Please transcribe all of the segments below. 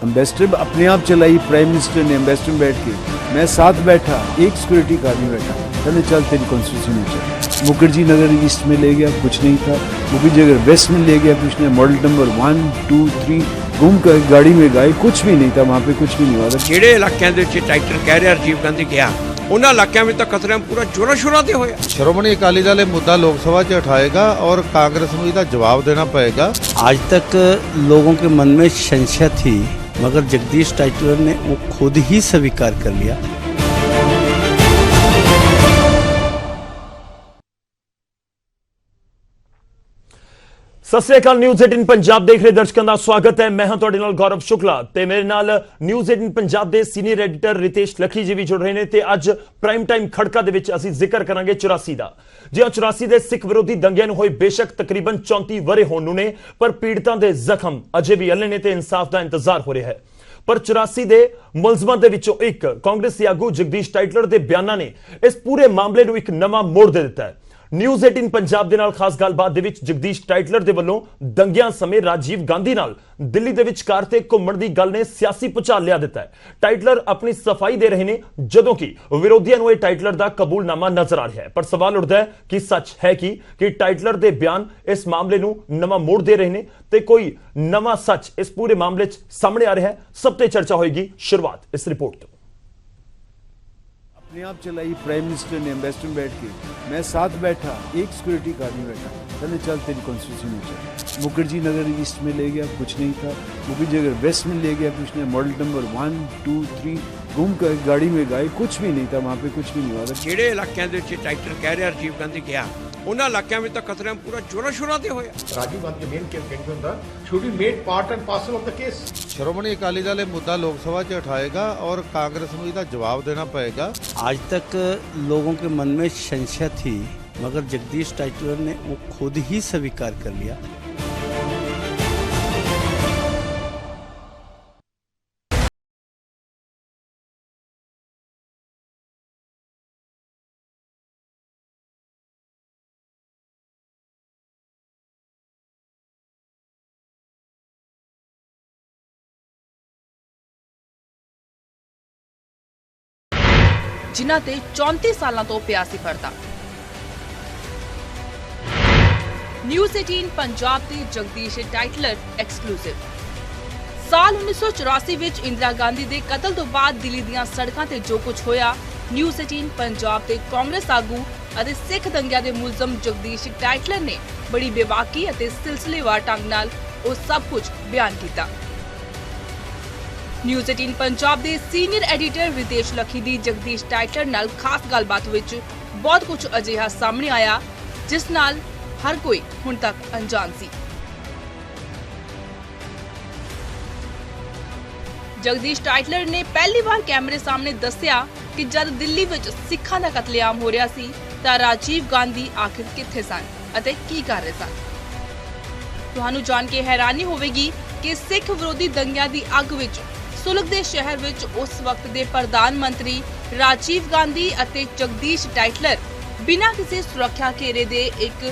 Ambassador अपने आप चलाई, प्राइम मिनिस्टर ने एम्बेसडर में बैठ के, मैं साथ बैठा, एक सिक्योरिटी का आदमी बैठा, कहने चल तेरी कॉन्स्टिट्यूशन में चल। मुखर्जी नगर ईस्ट में ले गया, कुछ नहीं था। मुखर्जी नगर वेस्ट में ले गया, कुछ नहीं। मॉडल नंबर 1, 2, 3 घूम कर गाड़ी में गए, कुछ भी नहीं था वहाँ पे, कुछ भी नहीं हुआ था। ਜਿਹੜੇ ਇਲਾਕਿਆਂ ਦੇ ਵਿੱਚ ਟਾਈਟਲ ਕਹਿ ਰਿਹਾ ਰਾਜੀਵ ਗਾਂਧੀ ਗਿਆ, ਉਹਨਾਂ ਇਲਾਕਿਆਂ ਵਿੱਚ ਤਾਂ ਕਤਲੇਆਮ ਪੂਰਾ ਜੋਰਾਂ ਸ਼ੋਰਾਂ ਤੇ ਹੋਇਆ। ਸ਼੍ਰੋਮਣੀ ਅਕਾਲੀ ਦਲ ਇਹ ਮੁੱਦਾ ਲੋਕ ਸਭਾ 'ਚ ਉਠਾਏਗਾ और कांग्रेस ਨੂੰ ਇਹਦਾ जवाब देना पड़ेगा। आज तक लोगों के मन में संशय थी, मगर जगदीश टाइटलर ने वो खुद ही स्वीकार कर लिया। सत श्री अकाल, न्यूज़ 18 पंजाब देख रहे दर्शकों का स्वागत है। मैं हाँ तुहाडे नाल गौरव शुक्ला ते मेरे नाल न्यूज़ 18 पंजाब के सीनियर एडिटर रितेश लखी जी भी जुड़ रहे हैं। ते अज प्राइम टाइम खड़का दे विच असीं जिक्र करांगे 84 का। जी हाँ, 84 के सिख विरोधी दंगिਆਂ ਨੂੰ ਹੋਏ बेशक तकरीबन 34 वरे होण ਨੂੰ ने, पर पीड़ितां दे जख्म अजे भी अल्ले ने ते इंसाफ का इंतजार हो रहा है। पर 84 के मुलजमां दे विचों एक कांग्रेसी आगू जगदीश टाइटलर के बयानों ने इस पूरे मामले को एक नवा मोड़ दे दिता है। न्यूज़ 18 पंजाब दे नाल खास गलबात दे विच जगदीश टाइटलर दे वल्लों दंगिਆਂ समय राजीव गांधी नाल दिल्ली दे विच कार ते घुम्मण दी गल ने सियासी भुचाल लिया दिता है। टाइटलर अपनी सफाई दे रहे हैं, जदों कि विरोधियों को टाइटलर का कबूलनामा नजर आ रहा है। पर सवाल उठता है कि सच है कि टाइटलर के बयान इस मामले को नवा मोड़ दे रहे हैं ते कोई नवा सच इस पूरे मामले सामने आ रहा है। सब ते चर्चा होगी। शुरुआत इस रिपोर्ट तो अपने आप चलाई, प्राइम मिनिस्टर ने एम्बेसडर में बैठ के, मैं साथ बैठा, एक सिक्योरिटी का आदमी बैठा, कहने चल तेरी कॉन्स्टिट्यूशन में चल। मुखर्जी नगर ईस्ट में ले गया, कुछ नहीं था। मुखर्जी नगर वेस्ट में ले गया, कुछ नहीं। मॉडल नंबर 1, 2, 3 घूम कर गाड़ी में गए, कुछ भी नहीं था वहाँ पे, कुछ भी नहीं हुआ था। ਜਿਹੜੇ ਇਲਾਕਿਆਂ ਦੇ ਵਿੱਚ ਟਾਈਟਲ ਕਹਿ ਰਿਹਾ ਰਾਜੀਵ ਗਾਂਧੀ ਗਿਆ, ਉਹਨਾਂ ਇਲਾਕਿਆਂ ਵਿੱਚ ਤਾਂ ਕਤਲੇਆਮ ਪੂਰਾ ਜੋਰਾਂ ਸ਼ੋਰਾਂ ਤੇ ਹੋਇਆ। राजीव गांधी मेन कैंपेन था should be made part and parcel of the case। Shiromani Akali Dal ਇਹ ਮੁੱਦਾ ਲੋਕ ਸਭਾ 'ਚ ਉਠਾਏਗਾ और कांग्रेस ਨੂੰ ਇਹਦਾ जवाब देना पड़ेगा। आज तक लोगों के मन में संशय थी, मगर जगदीश टाइटलर ने वो खुद ही स्वीकार कर लिया। जिन्हां ते 34 सालों तो पिया सी पर्दा। न्यूज़ 18 पंजाब ते जगदीश टाइटलर एक्सक्लूसिव। साल 1984 विच इंदिरा गांधी दे कतल तो बाद दिल्ली दीआं सड़कां ते जो कुछ होया, न्यूज़ 18 पंजाब ते कांग्रेस आगू अते सिख दंगिਆਂ दे मुलजम जगदीश टाइटलर ने बड़ी बेबाकी अते सिलसिलेवार ढंग नाल ਉਹ सब कुछ बयान किया। न्यूज़ 18 पंजाब के सीनियर एडिटर रितेश लखी दी जगदीश टाइटलर नाल खास गलबात विच बहुत कुछ अजिहा सामने आया जिस नाल हर कोई हुण तक अनजान सी। जगदीश टाइटलर ने पहली बार कैमरे सामने दस्सिया कि जब दिल्ली विच सिखां दा कतलेआम हो रहा सी तां राजीव गांधी आखिर कित्थे सन अते की कर रहे सन। तुहानू जान के हैरानी होवेगी कि सिख विरोधी दंगिਆਂ दी अग विच सुलग दे शहर विच उस वक्त दे प्रधान मंत्री राजीव गांधी अते जगदीश टाइटलर बिना किसी सुरक्षा घेरे दे एक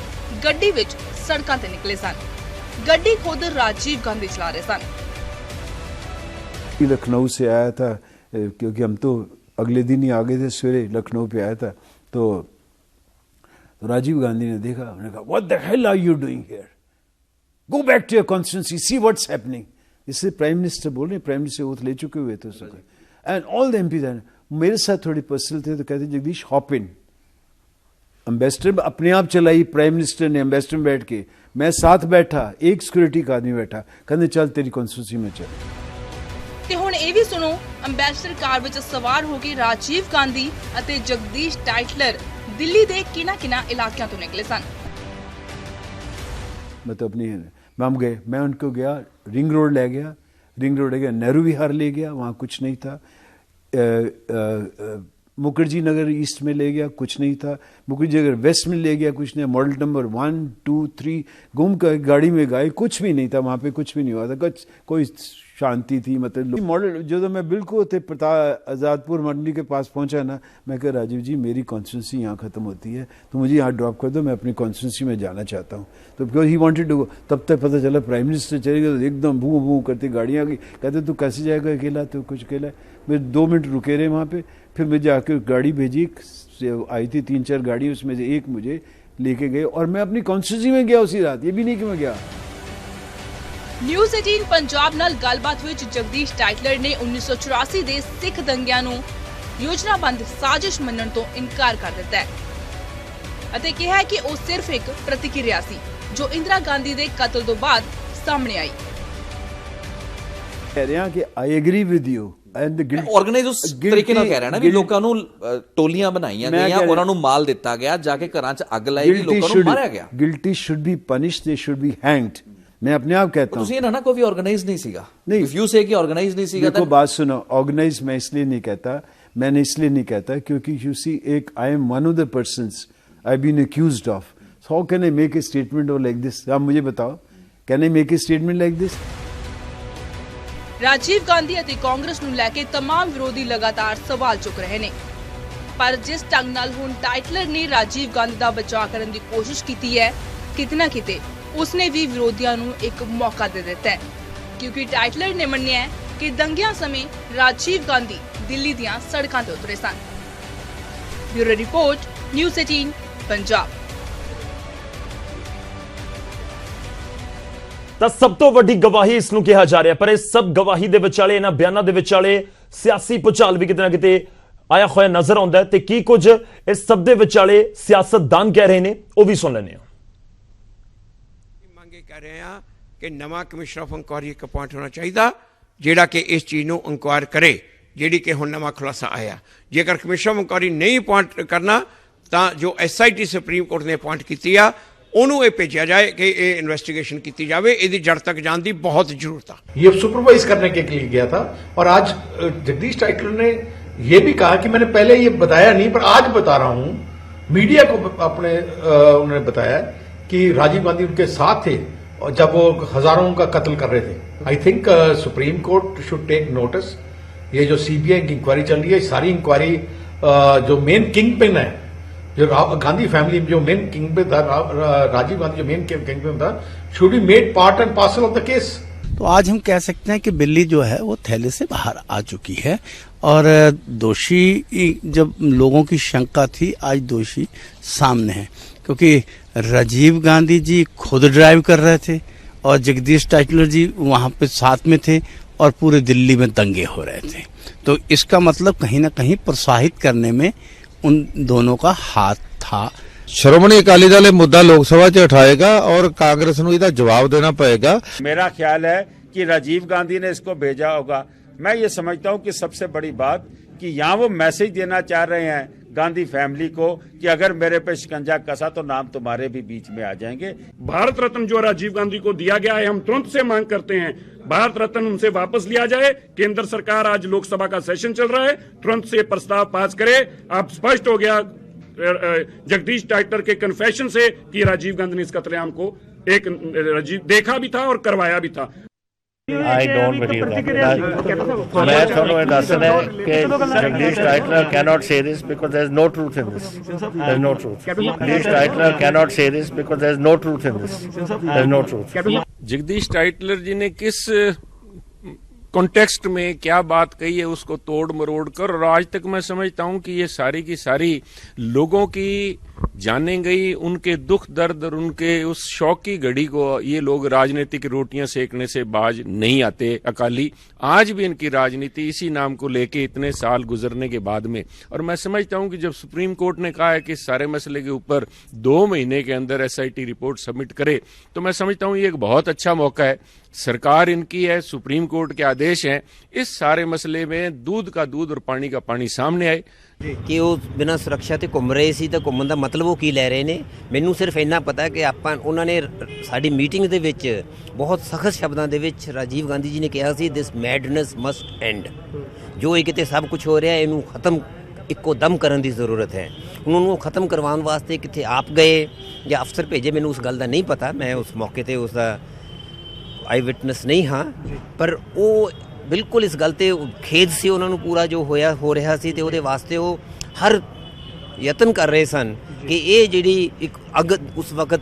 गड्डी विच सड़कां ते निकले सन। गड्डी खुद राजीव गांधी चला रहे सन। लखनऊ से आया था, क्योंकि हम तो अगले दिन ही आ गए थे, सवेरे लखनऊ पे आया था। तो राजीव गांधी ने देखा, उन्होंने कहा what the hell are you doing here, go back to your constituency, see what's happening. इससे प्राइम मिनिस्टर बोल रहे, प्राइम मिनिस्टर ओथ ले चुके हुए थे उस वक्त। एंड ऑल द एमपीज मेरे साथ थोड़ी पर्सनल थे, तो कहते जगदीश हॉप इन। एम्बेसडर अपने आप चलाई, प्राइम मिनिस्टर ने एम्बेसडर में बैठ के, मैं साथ बैठा, एक सिक्योरिटी का आदमी बैठा, कहते चल तेरी कॉन्स्टिट्यूंसी में चल। ते हुण ये भी सुनो, एम्बेसडर कार विच सवार हो के राजीव गांधी अते जगदीश टाइटलर दिल्ली दे किना इलाकियां तो निकले सन। मतलब अपनी हम गए, मैं उनको गया, रिंग रोड ले गया, रिंग रोड ले गया, नेहरू विहार ले गया, वहाँ कुछ नहीं था। मुखर्जी नगर ईस्ट में ले गया, कुछ नहीं था। मुखर्जी नगर वेस्ट में ले गया, कुछ नहीं। मॉडल नंबर 1, 2, 3 घूम कर गाड़ी में गए, कुछ भी नहीं था वहाँ पे, कुछ भी नहीं हुआ था। कोई शांति थी। मतलब मॉडल जो मैं बिल्कुल थे आज़ादपुर मंडी के पास पहुंचा ना, मैं कहा राजीव जी मेरी कॉन्स्टिट्यूंसी यहाँ ख़त्म होती है, तो मुझे यहाँ ड्रॉप कर दो, मैं अपनी कॉन्स्टिट्यूंसी में जाना चाहता हूँ। तो because he wanted to go, तब तक पता चला प्राइम मिनिस्टर चले गए, तो एकदम भू भू करती गाड़ियाँ गई। कहते तू कैसे जाएगा अकेला, तो कुछ अकेला। मेरे 2 मिनट रुके रहे वहाँ पे, फिर मुझे आके गाड़ी भेजी, आई थी 3-4 गाड़ी, उसमें से एक मुझे लेके गए और मैं अपनी कॉन्स्टिट्यूंसी में गया उसी रात। ये भी नहीं कि मैं गया। ਨਿਊਜ਼ 18 ਪੰਜਾਬ ਨਾਲ ਗੱਲਬਾਤ ਵਿੱਚ ਜਗਦੀਸ਼ ਟਾਈਟਲਰ ਨੇ 1984 ਦੇ ਸਿੱਖ ਦੰਗਿਆਂ ਨੂੰ ਯੋਜਨਾਬੰਦ ਸਾਜ਼ਿਸ਼ ਮੰਨਣ ਤੋਂ ਇਨਕਾਰ ਕਰ ਦਿੱਤਾ ਹੈ ਅਤੇ ਕਿਹਾ ਹੈ ਕਿ ਉਹ ਸਿਰਫ ਇੱਕ ਪ੍ਰਤੀਕਿਰਿਆ ਸੀ ਜੋ ਇੰਦਰਾ ਗਾਂਧੀ ਦੇ ਕਤਲ ਤੋਂ ਬਾਅਦ ਸਾਹਮਣੇ ਆਈ। कह रहे हैं कि I agree with you and the organise ਉਸ ਤਰੀਕੇ ਨਾਲ ਕਹਿ ਰਿਹਾ ਨਾ ਵੀ ਲੋਕਾਂ ਨੂੰ ਟੋਲੀਆਂ ਬਣਾਈਆਂ ਗਈਆਂ, ਉਹਨਾਂ ਨੂੰ ਮਾਲ ਦਿੱਤਾ ਗਿਆ, ਜਾ ਕੇ ਘਰਾਂ 'ਚ ਅੱਗ ਲਾਈ ਗਈ, ਲੋਕਾਂ ਨੂੰ ਮਾਰਿਆ ਗਿਆ। Guilty should be punished, they should be hanged. मैं अपने आप कहता हूँ। ਤੁਸੀਂ ਇਹ ਨਾ ਕੋਈ ਵੀ ਆਰਗੇਨਾਈਜ਼ ਨਹੀਂ ਸੀਗਾ। नहीं, इफ यू से कि ऑर्गेनाइज नहीं सीगा। देखो बात सुनो, ऑर्गेनाइज मैं इसलिए नहीं कहता, मैंने इसलिए नहीं कहता क्योंकि यू सी एक I am one of the persons I been accused of, so how can I make a statement like this? आप मुझे बताओ, can I make a statement like this? Rajiv Gandhi ਅਤੇ ਕਾਂਗਰਸ ਨੂੰ ਲੈ ਕੇ तमाम ਵਿਰੋਧੀ ਲਗਾਤਾਰ ਸਵਾਲ ਚੁੱਕ ਰਹੇ ਨੇ, ਪਰ ਜਿਸ ਢੰਗ ਨਾਲ ਹੁਣ ਟਾਈਟਲਰ ਨੇ ਰਾਜੀਵ ਗਾਂਧੀ ਦਾ ਬਚਾਅ ਕਰਨ ਦੀ ਕੋਸ਼ਿਸ਼ ਕੀਤੀ ਹੈ, ਕਿਤੇ ਨਾ ਕਿਤੇ ਉਸਨੇ ਵੀ ਵਿਰੋਧੀਆਂ ਨੂੰ ਇੱਕ ਮੌਕਾ ਦੇ ਦਿੱਤਾ ਹੈ, ਕਿਉਂਕਿ ਟਾਈਟਲਰ ਨੇ ਮੰਨਿਆ ਹੈ ਕਿ ਦੰਗਿਆਂ ਸਮੇਂ ਰਾਜੀਵ ਗਾਂਧੀ ਦਿੱਲੀ ਦੀਆਂ ਸੜਕਾਂ ਤੇ ਉਤਰੇ ਸਨ। Bureau report, news 18 Punjab. ਤਾਂ ਸਭ ਤੋਂ ਵੱਡੀ ਗਵਾਹੀ ਇਸ ਨੂੰ ਕਿਹਾ ਜਾ ਰਿਹਾ, ਪਰ ਇਹ ਸਭ ਗਵਾਹੀ ਦੇ ਵਿਚਾਲੇ, ਇਹਨਾਂ ਬਿਆਨਾਂ ਦੇ ਵਿਚਾਲੇ ਸਿਆਸੀ ਭੁਚਾਲ ਵੀ ਕਿਤੇ ਨਾ ਕਿਤੇ ਆਇਆ ਹੋਇਆ ਨਜ਼ਰ ਆਉਂਦਾ ਹੈ। ਤੇ ਕੀ ਕੁਝ ਇਸ ਸਭ ਦੇ ਵਿਚਾਲੇ ਸਿਆਸਤਦਾਨ ਕਹਿ ਰਹੇ ਨੇ, ਉਹ ਵੀ ਸੁਣ ਲੈਂਦੇ ਹਾਂ। ਮੰਗੇ ਕਰ ਰਹੇ ਹਾਂ ਕਿ ਨਵਾਂ ਕਮਿਸ਼ਨ ਆਫ ਇਨਕੁਆਇਰੀ ਇੱਕ ਅਪਾਇੰਟ ਹੋਣਾ ਚਾਹੀਦਾ, ਜਿਹੜਾ ਕਿ ਇਸ ਚੀਜ਼ ਨੂੰ ਇਨਕੁਆਇਰ ਕਰੇ, ਜਿਹੜੀ ਕਿ ਹੁਣ ਨਵਾਂ ਖੁਲਾਸਾ ਆਇਆ। ਜੇਕਰ ਕਮਿਸ਼ਨ ਆਫ ਇਨਕੁਆਇਰੀ ਨਹੀਂ ਅਪਾਇੰਟ ਕਰਨਾ ਤਾਂ ਜੋ SIT ਸੁਪਰੀਮ ਕੋਰਟ ਨੇ ਅਪਾਇੰਟ ਕੀਤੀ ਆ, ਉਹਨੂੰ ਇਹ ਭੇਜਿਆ ਜਾਏ कि ये इन्वेस्टिगेशन की जाए, ਇਹਦੀ जड़ तक जाने की बहुत जरूरत है। ये सुपरवाइज करने के लिए गया था और आज जगदीश टाइटलर ने ये भी कहा कि मैंने पहले ये बताया नहीं पर आज बता रहा हूं, मीडिया को अपने उन्होंने बताया कि राजीव गांधी उनके साथ थे और जब वो हजारों का कत्ल कर रहे थे। I think supreme court should take notice. ये जो CBI की इंक्वायरी चल रही है, सारी इंक्वायरी जो मेन किंग पिन है, जो गांधी फैमिली जो मेन किंग पे था, राजीव गांधी जो मेन किंग पे था, should be made part and parcel of the case. तो आज हम कह सकते हैं कि बिल्ली जो है वो थैले से बाहर आ चुकी है और दोषी जब लोगों की शंका थी, आज दोषी सामने है, क्योंकि राजीव गांधी जी खुद ड्राइव कर रहे थे और जगदीश टाइटलर जी वहां पे साथ में थे और पूरे दिल्ली में दंगे हो रहे थे। तो इसका मतलब कहीं ना कहीं प्रोत्साहित करने में उन दोनों का हाथ था। ਸ਼੍ਰੋਮਣੀ ਅਕਾਲੀ ਦਲ ਇਹ ਮੁੱਦਾ ਲੋਕ ਸਭਾ 'ਚ ਉਠਾਏਗਾ ਔਰ ਕਾਂਗਰਸ ਨੂੰ ਇਹਦਾ ਜਵਾਬ ਦੇਣਾ पड़ेगा। मेरा ख्याल है कि राजीव गांधी ने इसको भेजा होगा। मैं ये समझता हूँ कि सबसे बड़ी बात कि यहाँ वो मैसेज देना चाह रहे हैं गांधी फैमिली को कि अगर मेरे पे शिकंजा कसा तो नाम तुम्हारे भी बीच में आ जाएंगे। भारत रत्न जो राजीव गांधी को दिया गया है, हम तुरंत से मांग करते हैं भारत रत्न उनसे वापस लिया जाए। केंद्र सरकार, आज लोकसभा का सेशन चल रहा है, तुरंत से प्रस्ताव पास करे। अब स्पष्ट हो गया जगदीश टाइटलर के कन्फेशन से कि राजीव गांधी ने इस कत्लेआम को एक राजीव देखा भी था और करवाया भी था। I don't believe that. मैं थोड़ा दर्शन है कि Jagdish Tytler cannot say this because there is no truth in this. There is no truth. Jagdish Tytler cannot say this because there is no truth in this. There is no truth. Jagdish Tytler ji ने किस context में क्या बात कही है उसको तोड़ मरोड़ कर, और आज तक मैं समझता हूं कि ये सारी की सारी लोगों की जाने गई, उनके दुख दर्द और उनके उस शौक की घड़ी को ये लोग राजनीतिक रोटियां सेकने से बाज नहीं आते। अकाली आज भी इनकी राजनीति इसी नाम को लेके इतने साल गुजरने के बाद में, और मैं समझता हूं कि जब सुप्रीम कोर्ट ने कहा है कि सारे मसले के ऊपर 2 महीने के अंदर SIT रिपोर्ट सबमिट करे, तो मैं समझता हूं ये एक बहुत अच्छा मौका है। सरकार इनकी है, सुप्रीम कोर्ट के आदेश हैं, इस सारे मसले में दूध का दूध और पानी का पानी सामने आए। कि वो बिना सुरक्षा ते घूम रहे सी, तो घूमन दा मतलब वो की लै रहे ने, मैनू सिर्फ इन्ना पता है कि आपां उन्हां ने साडी मीटिंग दे विच बहुत सख्त शब्दां दे विच राजीव गांधी जी ने कहा see this madness must and. जो ये किते सब कुछ हो रहा है इनू खत्म इक्को दम करन दी जरूरत है। उन्होंने खत्म करवाने वास्ते किते आप गए या अफसर भेजे, मैनू उस गल दा नहीं पता, मैं उस मौके ते उसदा ਆਈ ਵਿਟਨੈਸ ਨਹੀਂ ਹਾਂ, ਪਰ ਉਹ ਬਿਲਕੁਲ ਇਸ ਗੱਲ ਤੇ ਖੇਦ ਸੀ ਉਹਨਾਂ ਨੂੰ ਪੂਰਾ ਜੋ ਹੋ ਰਿਹਾ ਸੀ, ਤੇ ਉਹਦੇ ਵਾਸਤੇ ਉਹ ਹਰ ਯਤਨ ਕਰ ਰਹੇ ਸਨ ਕਿ ਇਹ ਜਿਹੜੀ ਇੱਕ ਅੱਗ ਉਸ ਵਕਤ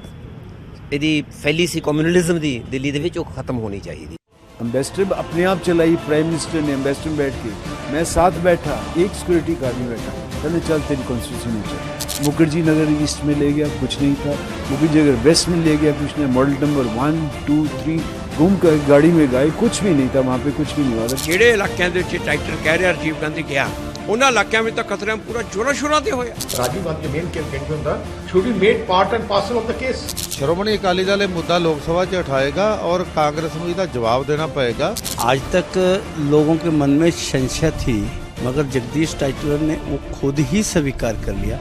ਇਹਦੀ ਫੈਲੀ ਸੀ ਕਮਿਊਨਲਿਜ਼ਮ ਦੀ ਦਿੱਲੀ ਦੇ ਵਿੱਚ, ਉਹ ਖਤਮ ਹੋਣੀ ਚਾਹੀਦੀ। एम्बेसडर अपने आप चलाई, प्राइम मिनिस्टर ने एम्बेसडर में बैठ के, मैं साथ बैठा, एक सिक्योरिटी गार्ड में बैठा, कहने चल तेरी कॉन्स्टिट्यूशन में चल। मुखर्जी नगर ईस्ट में ले गया, कुछ नहीं था। मुखर्जी नगर वेस्ट में ले गया, कुछ नहीं। मॉडल नंबर 1, 2, 3 घूम कर गाड़ी में गए, कुछ भी नहीं था वहाँ पे, कुछ भी नहीं हुआ। ਜਿਹੜੇ ਇਲਾਕਿਆਂ ਦੇ ਵਿੱਚ ਟਾਈਟਲ ਕਹਿ ਰਿਹਾ ਰਾਜੀਵ ਗਾਂਧੀ ਗਿਆ, ਉਹਨਾਂ ਇਲਾਕਿਆਂ ਵਿੱਚ ਤਾਂ ਕਤਲੇਆਮ ਪੂਰਾ ਜੋਰਾਂ ਸ਼ੋਰਾਂ ਤੇ ਹੋਇਆ। ਰਾਜੀਵ ਗਾਂਧੀ ਦੇ ਮੇਨ ਕੈਂਪੇਨ ਹੁੰਦਾ should be made part and parcel of the case. Shiromani Akali Dal ਇਹ ਮੁੱਦਾ ਲੋਕ ਸਭਾ 'ਚ ਉਠਾਏਗਾ ਔਰ ਕਾਂਗਰਸ ਨੂੰ ਇਹਦਾ ਜਵਾਬ ਦੇਣਾ ਪਏਗਾ। आज तक लोगों के मन में संशय थी, मगर जगदीश टाइटलर ने वो खुद ही स्वीकार कर लिया।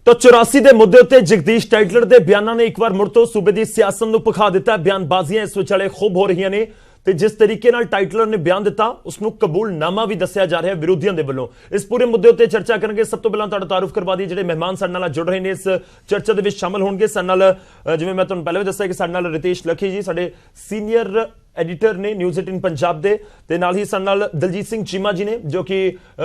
तो 84 ਦੇ ਮੁੱਦੇ ਉੱਤੇ ਜਗਦੀਸ਼ ਟਾਈਟਲਰ ਦੇ ਬਿਆਨਾਂ ਨੇ ਇੱਕ ਵਾਰ ਮੁੜ ਤੋਂ ਸੂਬੇ ਦੀ ਸਿਆਸਤ ਨੂੰ ਭਖਾ ਦਿੱਤਾ। ਬਿਆਨਬਾਜ਼ੀਆਂ ਇਸ ਵਿਚਾਲੇ ਖੂਬ ਹੋ ਰਹੀਆਂ ਨੇ ਤੇ ਜਿਸ ਤਰੀਕੇ ਨਾਲ ਟਾਈਟਲਰ ਨੇ ਬਿਆਨ ਦਿੱਤਾ ਉਸ ਨੂੰ ਕਬੂਲਨਾਮਾ ਵੀ ਦੱਸਿਆ ਜਾ ਰਿਹਾ ਵਿਰੋਧੀਆਂ ਦੇ ਵੱਲੋਂ। ਇਸ ਪੂਰੇ ਮੁੱਦੇ ਉੱਤੇ ਚਰਚਾ ਕਰਾਂਗੇ। ਸਭ ਤੋਂ ਪਹਿਲਾਂ ਤੁਹਾਡਾ ਤਾਰੁਫ ਕਰਵਾ ਦਈਏ, ਜਿਹੜੇ ਮਹਿਮਾਨ ਸਾਡੇ ਨਾਲ ਜੁੜ ਰਹੇ ਨੇ ਇਸ ਚਰਚਾ ਦੇ ਵਿੱਚ ਸ਼ਾਮਲ ਹੋਣਗੇ। ਸਾਡੇ ਨਾਲ ਜਿਵੇਂ ਮੈਂ ਤੁਹਾਨੂੰ ਪਹਿਲਾਂ ਵੀ ਦੱਸਿਆ ਕਿ ਸਾਡੇ ਨਾਲ ਰਿਤੇਸ਼ ਲੱਖੀ ਜੀ ਸਾਡੇ ਸੀਨੀਅਰ ਐਡੀਟਰ ਨੇ ਨਿਊਜ਼ 18 ਪੰਜਾਬ ਦੇ, ਤੇ ਨਾਲ ਹੀ ਸਾਡੇ ਨਾਲ ਦਲਜੀਤ ਸਿੰਘ ਚੀਮਾ ਜੀ ਨੇ ਜੋ ਕਿ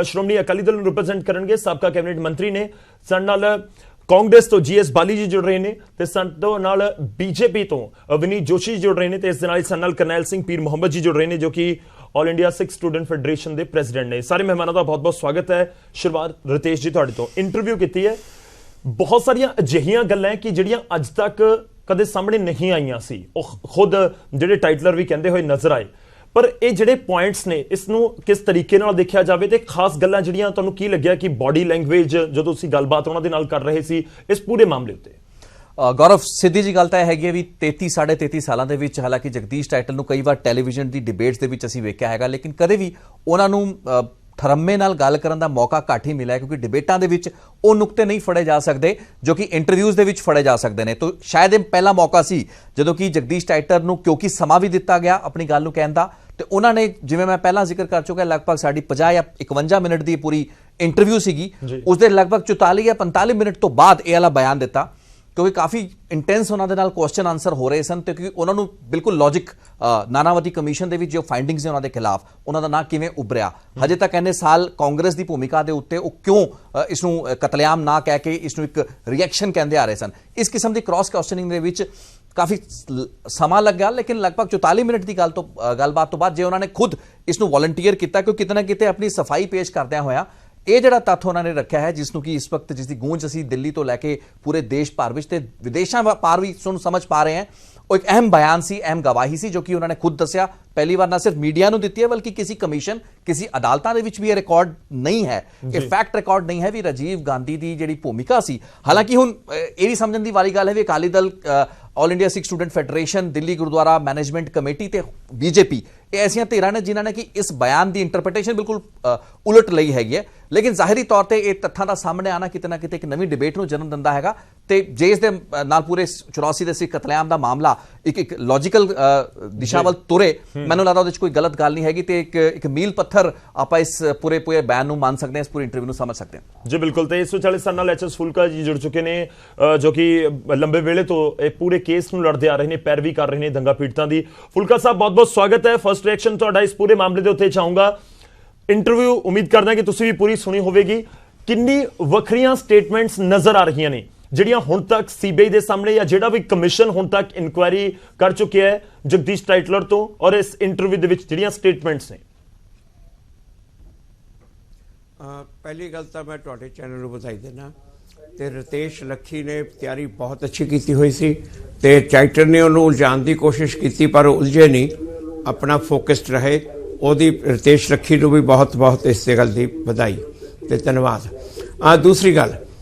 ਸ਼੍ਰੋਮਣੀ ਅਕਾਲੀ ਦਲ ਨੂੰ ਰਿਪਰੈਜ਼ੈਂਟ ਕਰਨਗੇ, ਸਾਬਕਾ ਕੈਬਨਿਟ ਮੰਤਰੀ ਨੇ। ਸਾਡੇ ਨਾਲ ਕਾਂਗਰਸ ਤੋਂ GS ਬਾਲੀ ਜੀ ਜੁੜ ਰਹੇ ਨੇ ਤੇ ਸਾਡੇ ਨਾਲ BJP ਤੋਂ ਵਿਨੀਤ ਜੋਸ਼ੀ ਜੁੜ ਰਹੇ ਨੇ, ਤੇ ਇਸ ਦੇ ਨਾਲ ਸਾਡੇ ਨਾਲ ਕਰਨੈਲ ਸਿੰਘ ਪੀਰ ਮੁਹੰਮਦ ਜੀ ਜੁੜ ਰਹੇ ਨੇ ਜੋ ਕਿ ਆਲ ਇੰਡੀਆ ਸਿੱਖ ਸਟੂਡੈਂਟ ਫੈਡਰੇਸ਼ਨ ਦੇ ਪ੍ਰੈਜ਼ੀਡੈਂਟ ਨੇ। ਸਾਰੇ ਮਹਿਮਾਨਾਂ ਦਾ ਬਹੁਤ-ਬਹੁਤ ਸਵਾਗਤ ਹੈ। ਸ਼ੁਰੂਆਤ ਰਿਤੇਸ਼ ਜੀ ਤੁਹਾਡੇ ਤੋਂ। ਇੰਟਰਵਿਊ ਕੀਤੀ ਹੈ, ਬਹੁਤ ਸਾਰੀਆਂ ਅਜਿਹੀਆਂ ਗੱਲਾਂ ਕਿ ਜਿਹੜੀਆਂ ਅੱਜ ਤੱਕ ਕਦੇ ਸਾਹਮਣੇ ਨਹੀਂ ਆਈਆਂ ਸੀ, ਉਹ ਖੁਦ ਜਿਹੜੇ ਟਾਈਟਲਰ ਵੀ ਕਹਿੰਦੇ ਹੋਏ ਨਜ਼ਰ ਆਏ। ਪਰ ਇਹ ਜਿਹੜੇ ਪੁਆਇੰਟਸ ਨੇ ਇਸ ਨੂੰ ਕਿਸ ਤਰੀਕੇ ਨਾਲ ਦੇਖਿਆ ਜਾਵੇ ਤੇ ਖਾਸ ਗੱਲਾਂ ਜਿਹੜੀਆਂ ਤੁਹਾਨੂੰ ਕੀ ਲੱਗਿਆ ਕਿ ਬਾਡੀ ਲੈਂਗੁਏਜ ਜਦੋਂ ਤੁਸੀਂ ਗੱਲਬਾਤ ਉਹਨਾਂ ਦੇ ਨਾਲ ਕਰ ਰਹੇ ਸੀ ਇਸ ਪੂਰੇ ਮਾਮਲੇ ਉੱਤੇ? ਗੌਰਵ, ਸਿੱਧੀ ਜੀ ਗੱਲ ਤਾਂ ਇਹ ਹੈਗੀ ਹੈ ਵੀ 33 ਸਾਲਾਂ ਦੇ ਵਿੱਚ ਹਾਲਾਂਕਿ ਜਗਦੀਸ਼ ਟਾਈਟਲ ਨੂੰ ਕਈ ਵਾਰ ਟੈਲੀਵਿਜ਼ਨ ਦੀ ਡਿਬੇਟਸ ਦੇ ਵਿੱਚ ਅਸੀਂ ਵੇਖਿਆ ਹੈਗਾ, ਲੇਕਿਨ ਕਦੇ ਵੀ ਉਹਨਾਂ ਨੂੰ ਥਰਮੇ ਨਾਲ ਗੱਲ ਕਰਨ ਦਾ ਮੌਕਾ ਘੱਟ ਹੀ ਮਿਲਿਆ, ਕਿਉਂਕਿ ਡਿਬੇਟਾਂ ਦੇ ਵਿੱਚ ਉਹ ਨੁਕਤੇ ਨਹੀਂ ਫੜੇ ਜਾ ਸਕਦੇ ਜੋ ਕਿ ਇੰਟਰਵਿਊਜ਼ ਦੇ ਵਿੱਚ ਫੜੇ ਜਾ ਸਕਦੇ ਨੇ। ਤਾਂ ਸ਼ਾਇਦ ਇਹ ਪਹਿਲਾ ਮੌਕਾ ਸੀ ਜਦੋਂ ਕਿ ਜਗਦੀਸ਼ ਟਾਈਟਲਰ ਨੂੰ ਕਿਉਂਕਿ ਸਮਾਂ ਵੀ ਦਿੱਤਾ ਗਿਆ ਆਪਣੀ ਗੱਲ ਨੂੰ ਕਹਿਣ ਦਾ, ਤੇ ਉਹਨਾਂ ਨੇ ਜਿਵੇਂ ਮੈਂ ਪਹਿਲਾਂ ਜ਼ਿਕਰ ਕਰ ਚੁੱਕਾ ਲਗਭਗ ਸਾਡੀ 50 ਜਾਂ 51 ਮਿੰਟ ਦੀ ਪੂਰੀ ਇੰਟਰਵਿਊ ਸੀਗੀ, ਉਸਦੇ ਲਗਭਗ 44 ਜਾਂ 45 ਮਿੰਟ ਤੋਂ ਬਾਅਦ ਇਹ ਵਾਲਾ ਬਿਆਨ ਦਿੱਤਾ, ਕਿਉਂਕਿ ਕਾਫੀ ਇੰਟੈਂਸ ਉਹਨਾਂ ਦੇ ਨਾਲ ਕੁਐਸਚਨ ਆਨਸਰ ਹੋ ਰਹੇ ਸਨ ਤੇ ਕਿਉਂਕਿ ਉਹਨਾਂ ਨੂੰ ਬਿਲਕੁਲ ਲੌਜਿਕ ਨਾਨਾਵਤੀ ਕਮਿਸ਼ਨ ਦੇ ਵਿੱਚ ਜੋ ਫਾਈਂਡਿੰਗਸ ਨੇ ਉਹਨਾਂ ਦੇ ਖਿਲਾਫ ਉਹਨਾਂ ਦਾ ਨਾਂ ਕਿਵੇਂ ਉਭਰਿਆ, ਹਜੇ ਤੱਕ ਇੰਨੇ ਸਾਲ ਕਾਂਗਰਸ ਦੀ ਭੂਮਿਕਾ ਦੇ ਉੱਤੇ ਉਹ ਕਿਉਂ ਇਸ ਨੂੰ ਕਤਲੇਆਮ ਨਾ ਕਹਿ ਕੇ ਇਸ ਨੂੰ ਇੱਕ ਰਿਐਕਸ਼ਨ ਕਹਿੰਦੇ ਆ ਰਹੇ ਸਨ। ਇਸ ਕਿਸਮ ਦੀ ਕ੍ਰਾਸ ਕੁਐਸਚਨਿੰਗ ਦੇ ਵਿੱਚ ਕਾਫੀ ਸਮਾਂ ਲੱਗਾ, ਲੇਕਿਨ ਲਗਭਗ 44 ਮਿੰਟ ਦੀ ਗੱਲਬਾਤ ਤੋਂ ਬਾਅਦ ਜੇ ਉਹਨਾਂ ਨੇ ਖੁਦ ਇਸ ਨੂੰ ਵਾਲੰਟੀਅਰ ਕੀਤਾ ਕਿ ਕਿਤੇ ਨਾ ਕਿਤੇ ਆਪਣੀ ਸਫਾਈ ਪੇਸ਼ ਕਰਦਿਆਂ ਹੋਇਆ ਇਹ ਜਿਹੜਾ ਤੱਥ ਉਹਨਾਂ ਨੇ ਰੱਖਿਆ ਹੈ ਜਿਸ ਨੂੰ ਕਿ ਇਸ ਵਕਤ ਜਿਸ ਦੀ ਗੂੰਜ ਅਸੀਂ ਦਿੱਲੀ ਤੋਂ ਲੈ ਕੇ ਪੂਰੇ ਦੇਸ਼ ਭਰ ਵਿੱਚ ਤੇ ਵਿਦੇਸ਼ਾਂ ਪਾਰ ਵੀ ਸਮਝ ਪਾ ਰਹੇ ਹਾਂ, ਉਹ ਇੱਕ ਅਹਿਮ ਬਿਆਨ ਸੀ, ਅਹਿਮ ਗਵਾਹੀ ਸੀ ਜੋ ਕਿ ਉਹਨਾਂ ਨੇ ਖੁਦ ਦੱਸਿਆ। ਪਹਿਲੀ ਵਾਰ ਨਾ ਸਿਰਫ ਮੀਡੀਆ ਨੂੰ ਦਿੱਤੀ ਹੈ ਬਲਕਿ ਕਿਸੇ ਕਮਿਸ਼ਨ ਕਿਸੇ ਅਦਾਲਤਾਂ ਦੇ ਵਿੱਚ ਵੀ ਇਹ ਰਿਕਾਰਡ ਨਹੀਂ ਹੈ, ਇਹ ਫੈਕਟ ਰਿਕਾਰਡ ਨਹੀਂ ਹੈ ਵੀ ਰਾਜੀਵ ਗਾਂਧੀ ਦੀ ਜਿਹੜੀ ਭੂਮਿਕਾ ਸੀ। ਹਾਲਾਂਕਿ ਹੁਣ ਇਹ ਵੀ ਸਮਝਣ ਦੀ ਵਾਲੀ ਗੱਲ ਹੈ ਵੀ Akali Dal, all India Sikh student federation, Delhi Gurdwara management committee ਤੇ BJP ਇਹ ਐਸੀਆਂ ਧਿਰਾਂ ਨੇ ਜਿਨ੍ਹਾਂ ਨੇ ਕਿ ਇਸ ਬਿਆਨ ਦੀ ਇੰਟਰਪ੍ਰੀਟੇਸ਼ਨ ਬਿਲਕੁਲ ਉਲਟ ਲਈ ਹੈਗੀ ਹੈ, ਲੇਕਿਨ ਜ਼ਾਹਿਰੀ ਤੌਰ ਤੇ ਇਹ ਤੱਥਾਂ ਦਾ ਸਾਹਮਣੇ ਆਣਾ ਕਿਤੇ ਨਾ ਕਿਤੇ ਇੱਕ ਨਵੀਂ ਡਿਬੇਟ ਨੂੰ ਜਨਮ ਦਿੰਦਾ ਹੈਗਾ। ਤੇ ਜੇ ਇਸ ਦੇ ਨਾਲ ਪੂਰੇ 84 ਦੇ ਸਿੱਖ ਕਤਲੇਆਮ ਦਾ ਮਾਮਲਾ ਇੱਕ ਲੌਜੀਕਲ ਦਿਸ਼ਾ ਵੱਲ ਤੁਰੇ, ਮੈਨੂੰ ਲੱਗਦਾ ਉਹਦੇ 'ਚ ਕੋਈ ਗਲਤ ਗੱਲ ਨਹੀਂ ਹੈਗੀ ਤੇ ਇੱਕ ਮੀਲ ਪੱਥਰ ਆਪਾਂ ਇਸ ਪੂਰੇ ਬਿਆਨ ਨੂੰ ਮੰਨ ਸਕਦੇ ਹਾਂ, ਇਸ ਪੂਰੀ ਇੰਟਰਵਿਊ ਨੂੰ ਸਮਝ ਸਕਦੇ ਹਾਂ। ਜੀ ਬਿਲਕੁਲ। ਤੇ ਇਸ ਵਿਚਾਲੇ ਸਾਡੇ ਨਾਲ HS ਫੁਲਕਾ ਜੀ ਜੁੜ ਚੁੱਕੇ ਨੇ ਜੋ ਕਿ ਲੰਬੇ ਵੇਲੇ ਤੋਂ ਇਹ ਪੂਰੇ ਕੇਸ ਨੂੰ ਲੜਦੇ ਆ ਰਹੇ ਨੇ, ਪੈਰਵੀ ਕਰ ਰਹੇ ਨੇ ਦੰਗਾ ਪੀੜਤਾਂ ਦੀ। ਫੁਲਕਾ ਸਾਹਿਬ ਬਹੁਤ ਬਹੁਤ ਸਵਾਗਤ ਹੈ। ਫਸਟ ਰਿਐਕਸ਼ਨ ਤੁਹਾਡਾ ਇਸ ਪੂਰੇ ਮਾਮਲੇ ਦੇ ਉੱਤੇ ਚਾਹੂੰਗਾ। ਇੰਟਰਵਿਊ ਉਮੀਦ ਕਰਦਾ ਕਿ ਤੁਸੀਂ ਵੀ ਪੂਰੀ ਸੁਣੀ ਹੋਵੇਗੀ। ਕਿੰਨੀ ਵੱਖਰੀਆਂ ਸਟੇਟਮੈਂਟਸ ਨਜ਼ਰ ਆ ਰਹੀਆਂ ਨੇ ਜਿਹੜੀਆਂ ਹੁਣ ਤੱਕ CBI ਦੇ ਸਾਹਮਣੇ ਜਾਂ ਜਿਹੜਾ ਵੀ ਕਮਿਸ਼ਨ ਹੁਣ ਤੱਕ ਇਨਕੁਆਇਰੀ ਕਰ ਚੁੱਕਿਆ ਹੈ ਜਗਦੀਸ਼ ਟਾਈਟਲਰ ਤੋਂ, ਔਰ ਇਸ ਇੰਟਰਵਿਊ ਦੇ ਵਿੱਚ ਜਿਹੜੀਆਂ ਸਟੇਟਮੈਂਟਸ ਨੇ? ਪਹਿਲੀ ਗੱਲ ਤਾਂ ਮੈਂ ਤੁਹਾਡੇ ਚੈਨਲ ਨੂੰ ਵਧਾਈ ਦੇਣਾ ਤੇ ਰਿਤੇਸ਼ ਲੱਖੀ ਨੇ ਤਿਆਰੀ ਬਹੁਤ ਅੱਛੀ ਕੀਤੀ ਹੋਈ ਸੀ ਤੇ ਟਾਈਟਲਰ ਨੇ ਉਹਨੂੰ ਉਲਝਾਉਣ ਦੀ ਕੋਸ਼ਿਸ਼ ਕੀਤੀ ਪਰ ਉਲਝੇ ਨਹੀਂ, ਆਪਣਾ ਫੋਕਸਡ ਰਹੇ। ਉਹਦੀ ਰਿਤੇਸ਼ ਲੱਖੀ ਨੂੰ ਵੀ ਬਹੁਤ ਬਹੁਤ ਇਸ ਗੱਲ ਦੀ ਵਧਾਈ ਤੇ ਧੰਨਵਾਦ। ਦੂਸਰੀ ਗੱਲ,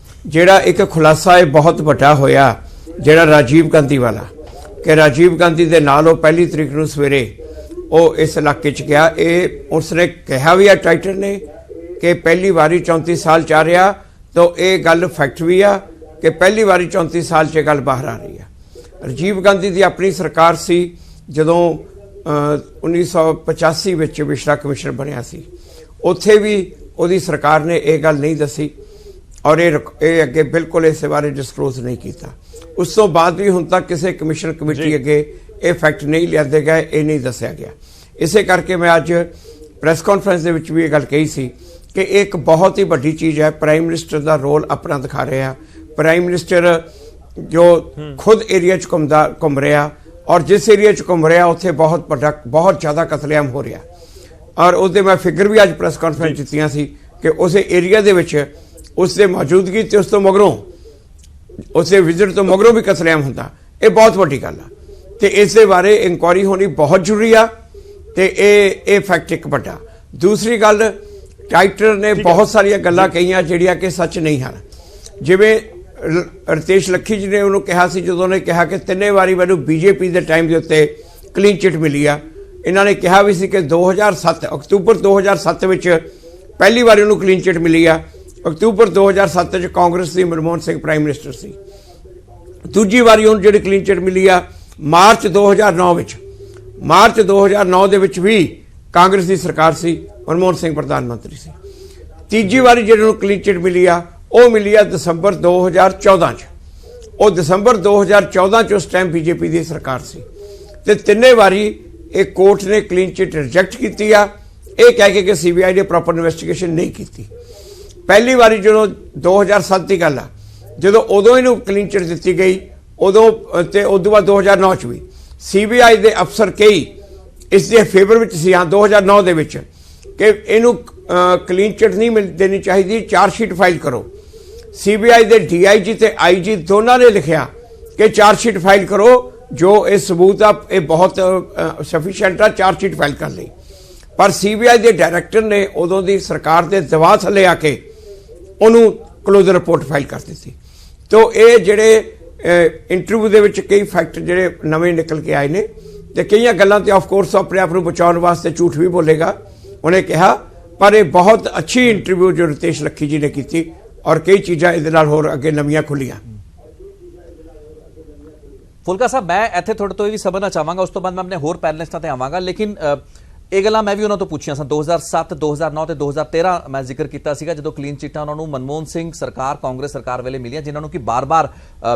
ਜਿਹੜਾ ਇੱਕ ਖੁਲਾਸਾ ਇਹ ਬਹੁਤ ਵੱਡਾ ਹੋਇਆ ਜਿਹੜਾ ਰਾਜੀਵ ਗਾਂਧੀ ਵਾਲਾ, ਕਿ ਰਾਜੀਵ ਗਾਂਧੀ ਦੇ ਨਾਲ ਉਹ 1 ਤਰੀਕ ਨੂੰ ਸਵੇਰੇ ਉਹ ਇਸ ਇਲਾਕੇ 'ਚ ਗਿਆ। ਇਹ ਉਸਨੇ ਕਿਹਾ ਵੀ ਆ ਟਾਈਟਲਰ ਨੇ ਕਿ ਪਹਿਲੀ ਵਾਰੀ 34 ਸਾਲ 'ਚ ਆ ਰਿਹਾ, ਤਾਂ ਇਹ ਗੱਲ ਫੈਕਟ ਵੀ ਆ ਕਿ ਪਹਿਲੀ ਵਾਰੀ 34 ਸਾਲ 'ਚ ਗੱਲ ਬਾਹਰ ਆ ਰਹੀ ਆ। ਰਾਜੀਵ ਗਾਂਧੀ ਦੀ ਆਪਣੀ ਸਰਕਾਰ ਸੀ ਜਦੋਂ 1985 ਵਿੱਚ ਵਿਸ਼ਰਾ ਕਮਿਸ਼ਨ ਬਣਿਆ ਸੀ, ਉੱਥੇ ਵੀ ਉਹਦੀ ਸਰਕਾਰ ਨੇ ਇਹ ਗੱਲ ਨਹੀਂ ਦੱਸੀ ਔਰ ਇਹ ਅੱਗੇ ਬਿਲਕੁਲ ਇਸ ਬਾਰੇ ਡਿਸਕਲੋਜ਼ ਨਹੀਂ ਕੀਤਾ। ਉਸ ਤੋਂ ਬਾਅਦ ਵੀ ਹੁਣ ਤੱਕ ਕਿਸੇ ਕਮਿਸ਼ਨ ਕਮੇਟੀ ਅੱਗੇ ਇਹ ਫੈਕਟ ਨਹੀਂ ਲਿਆਂਦੇ ਗਏ, ਇਹ ਨਹੀਂ ਦੱਸਿਆ ਗਿਆ। ਇਸੇ ਕਰਕੇ ਮੈਂ ਅੱਜ ਪ੍ਰੈਸ ਕਾਨਫਰੰਸ ਦੇ ਵਿੱਚ ਵੀ ਇਹ ਗੱਲ ਕਹੀ ਸੀ ਕਿ ਇਹ ਇੱਕ ਬਹੁਤ ਹੀ ਵੱਡੀ ਚੀਜ਼ ਹੈ। ਪ੍ਰਾਈਮ ਮਿਨਿਸਟਰ ਦਾ ਰੋਲ ਆਪਣਾ ਦਿਖਾ ਰਿਹਾ। ਪ੍ਰਾਈਮ ਮਿਨਿਸਟਰ ਜੋ ਖੁਦ ਏਰੀਆ 'ਚ ਘੁੰਮ ਰਿਹਾ, ਔਰ ਜਿਸ ਏਰੀਆ 'ਚ ਘੁੰਮ ਰਿਹਾ ਉੱਥੇ ਬਹੁਤ ਜ਼ਿਆਦਾ ਕਤਲੇਆਮ ਹੋ ਰਿਹਾ। ਔਰ ਉਹਦੇ ਮੈਂ ਫਿਗਰ ਵੀ ਅੱਜ ਪ੍ਰੈਸ ਕਾਨਫਰੰਸ ਦਿੱਤੀਆਂ ਸੀ ਕਿ ਉਸੇ ਏਰੀਆ ਦੇ ਵਿੱਚ ਉਸ ਦੇ ਮੌਜੂਦਗੀ ਤੇ ਉਸ ਤੋਂ ਮਗਰੋਂ ਉਸੇ ਵਿਜ਼ਿਟ ਤੋਂ ਮਗਰੋਂ ਵੀ ਕਤਲੇਆਮ ਹੁੰਦਾ। ਇਹ ਬਹੁਤ ਵੱਡੀ ਗੱਲ ਆ ਤੇ ਇਸ ਦੇ ਬਾਰੇ ਇਨਕੁਆਇਰੀ ਹੋਣੀ ਬਹੁਤ ਜ਼ਰੂਰੀ ਆ ਤੇ ਇਹ ਫੈਕਟ ਇੱਕ ਵੱਡਾ। ਦੂਸਰੀ ਗੱਲ, ਟਾਈਟਲਰ ਨੇ ਬਹੁਤ ਸਾਰੀਆਂ ਗੱਲਾਂ ਕਹੀਆਂ ਜਿਹੜੀਆਂ ਕਿ ਸੱਚ ਨਹੀਂ ਹਨ। ਜਿਵੇਂ ਰਿਤੇਸ਼ ਲੱਖੀ ਜੀ ਨੇ ਉਹਨੂੰ ਕਿਹਾ ਸੀ, ਜਦੋਂ ਉਹਨੇ ਕਿਹਾ ਕਿ 3 ਵਾਰੀ ਮੈਨੂੰ ਬੀਜੇਪੀ ਦੇ ਟਾਈਮ ਦੇ ਉੱਤੇ ਕਲੀਨ ਚਿੱਟ ਮਿਲੀ ਆ। ਇਹਨਾਂ ਨੇ ਕਿਹਾ ਵੀ ਸੀ ਕਿ 2007 ਅਕਤੂਬਰ 2007 ਵਿੱਚ ਪਹਿਲੀ ਵਾਰੀ ਉਹਨੂੰ ਕਲੀਨ ਚਿੱਟ ਮਿਲੀ ਆ। ਅਕਤੂਬਰ 2007 ਵਿੱਚ ਕਾਂਗਰਸ ਦੀ ਮਨਮੋਹਨ ਸਿੰਘ ਪ੍ਰਾਈਮ ਮਿਨਿਸਟਰ ਸੀ। ਦੂਜੀ ਵਾਰੀ ਉਹਨੂੰ ਜਿਹੜੀ ਕਲੀਨ ਚਿੱਟ ਮਿਲੀ ਆ ਮਾਰਚ 2009 ਵਿੱਚ। ਮਾਰਚ 2009 ਦੇ ਵਿੱਚ ਵੀ ਕਾਂਗਰਸ ਦੀ ਸਰਕਾਰ ਸੀ, ਮਨਮੋਹਨ ਸਿੰਘ ਪ੍ਰਧਾਨ ਮੰਤਰੀ ਸੀ। ਤੀਜੀ ਵਾਰੀ ਜਿਹੜੀ ਉਹਨੂੰ ਕਲੀਨ ਚਿੱਟ ਮਿਲੀ ਆ ਉਹ ਮਿਲੀ ਆ ਦਸੰਬਰ 2014 'ਚ। ਉਹ ਦਸੰਬਰ 2014 'ਚ ਉਸ ਟਾਈਮ ਬੀਜੇਪੀ ਦੀ ਸਰਕਾਰ ਸੀ ਤੇ 3 ਵਾਰੀ ਇਹ ਕੋਰਟ ਨੇ ਕਲੀਨ ਚਿੱਟ ਰਿਜੈਕਟ ਕੀਤੀ ਆ, ਇਹ ਕਹਿ ਕੇ ਕਿ ਸੀਬੀਆਈ ਨੇ ਪ੍ਰੋਪਰ ਇਨਵੈਸਟੀਗੇਸ਼ਨ ਨਹੀਂ ਕੀਤੀ। ਪਹਿਲੀ ਵਾਰੀ ਜਦੋਂ 2007 ਦੀ ਗੱਲ ਆ, ਜਦੋਂ ਉਦੋਂ ਇਹਨੂੰ ਕਲੀਨ ਚਿੱਟ ਦਿੱਤੀ ਗਈ ਉਦੋਂ ਤੇ ਉਦੋਂ ਬਾਅਦ 2009 'ਚ ਵੀ ਸੀਬੀਆਈ ਦੇ ਅਫਸਰ ਕਈ ਇਸ ਦੇ ਫੇਵਰ ਵਿੱਚ ਸੀ 2009 ਦੇ ਵਿੱਚ ਕਿ ਇਹਨੂੰ ਕਲੀਨ ਚਿੱਟ ਨਹੀਂ ਦੇਣੀ ਚਾਹੀਦੀ, ਚਾਰਜ ਸ਼ੀਟ ਫਾਈਲ ਕਰੋ। ਸੀਬੀਆਈ ਦੇ ਡੀਆਈਜੀ ਤੇ ਆਈਜੀ ਦੋਨਾਂ ਨੇ ਲਿਖਿਆ ਕਿ ਚਾਰਜ ਸ਼ੀਟ ਫਾਈਲ ਕਰੋ, ਜੋ ਇਹ ਸਬੂਤ ਆ ਇਹ ਬਹੁਤ ਸਫੀਸ਼ੀਐਂਟ ਆ ਚਾਰਜ ਸ਼ੀਟ ਫਾਈਲ ਕਰਨ ਲਈ। ਪਰ ਸੀਬੀਆਈ ਦੇ ਡਾਇਰੈਕਟਰ ਨੇ ਉਦੋਂ ਦੀ ਸਰਕਾਰ ਦੇ ਦਬਾਅ ਥੱਲੇ ਆ ਕੇ ਉਹਨੂੰ ਕਲੋਜ਼ਰ ਰਿਪੋਰਟ ਫਾਈਲ ਕਰ ਦਿੱਤੀ। ਤੋ ਇਹ ਜਿਹੜੇ ਇੰਟਰਵਿਊ ਦੇ ਵਿੱਚ ਕਈ ਫੈਕਟ ਜਿਹੜੇ ਨਵੇਂ ਨਿਕਲ ਕੇ ਆਏ ਨੇ ਤੇ ਕਈਆਂ ਗੱਲਾਂ ਤੇ ਆਫ ਕੋਰਸ ਆਪਣੇ ਆਪ ਨੂੰ ਬਚਾਉਣ ਵਾਸਤੇ ਝੂਠ ਵੀ ਬੋਲੇਗਾ, ਉਹਨੇ ਕਿਹਾ। ਪਰ ਇਹ ਬਹੁਤ ਅੱਛੀ ਇੰਟਰਵਿਊ ਜੋ ਰਿਤੇਸ਼ ਲੱਖੀ ਜੀ ਨੇ ਕੀਤੀ ਔਰ ਕਈ ਚੀਜ਼ਾਂ ਇਹਦੇ ਨਾਲ ਹੋਰ ਅੱਗੇ ਨਵੀਆਂ ਖੁੱਲੀਆਂ। ਫੁਲਕਾ ਸਾਹਿਬ, ਮੈਂ ਇੱਥੇ ਤੁਹਾਡੇ ਤੋਂ ਇਹ ਵੀ ਸਮਝਣਾ ਚਾਹਾਂਗਾ, ਉਸ ਤੋਂ ਬਾਅਦ ਮੈਂ ਆਪਣੇ ਹੋਰ ਪੈਨਲਿਸਟਾਂ ਤੇ ਆਵਾਂਗਾ। ਲੇਕਿਨ ਇਹ ਗੱਲਾਂ ਮੈਂ ਵੀ ਉਹਨਾਂ ਤੋਂ ਪੁੱਛੀਆਂ ਸਨ 2007, 2009 ਤੇ 2013 ਮੈਂ ਜ਼ਿਕਰ ਕੀਤਾ ਸੀਗਾ, ਜਦੋਂ ਕਲੀਨ ਚਿੱਟਾਂ ਉਹਨਾਂ ਨੂੰ ਮਨਮੋਹਨ ਸਿੰਘ ਸਰਕਾਰ, ਕਾਂਗਰਸ ਸਰਕਾਰ ਵੇਲੇ ਮਿਲੀਆਂ, ਜਿਨ੍ਹਾਂ ਨੂੰ ਕਿ ਬਾਰ-ਬਾਰ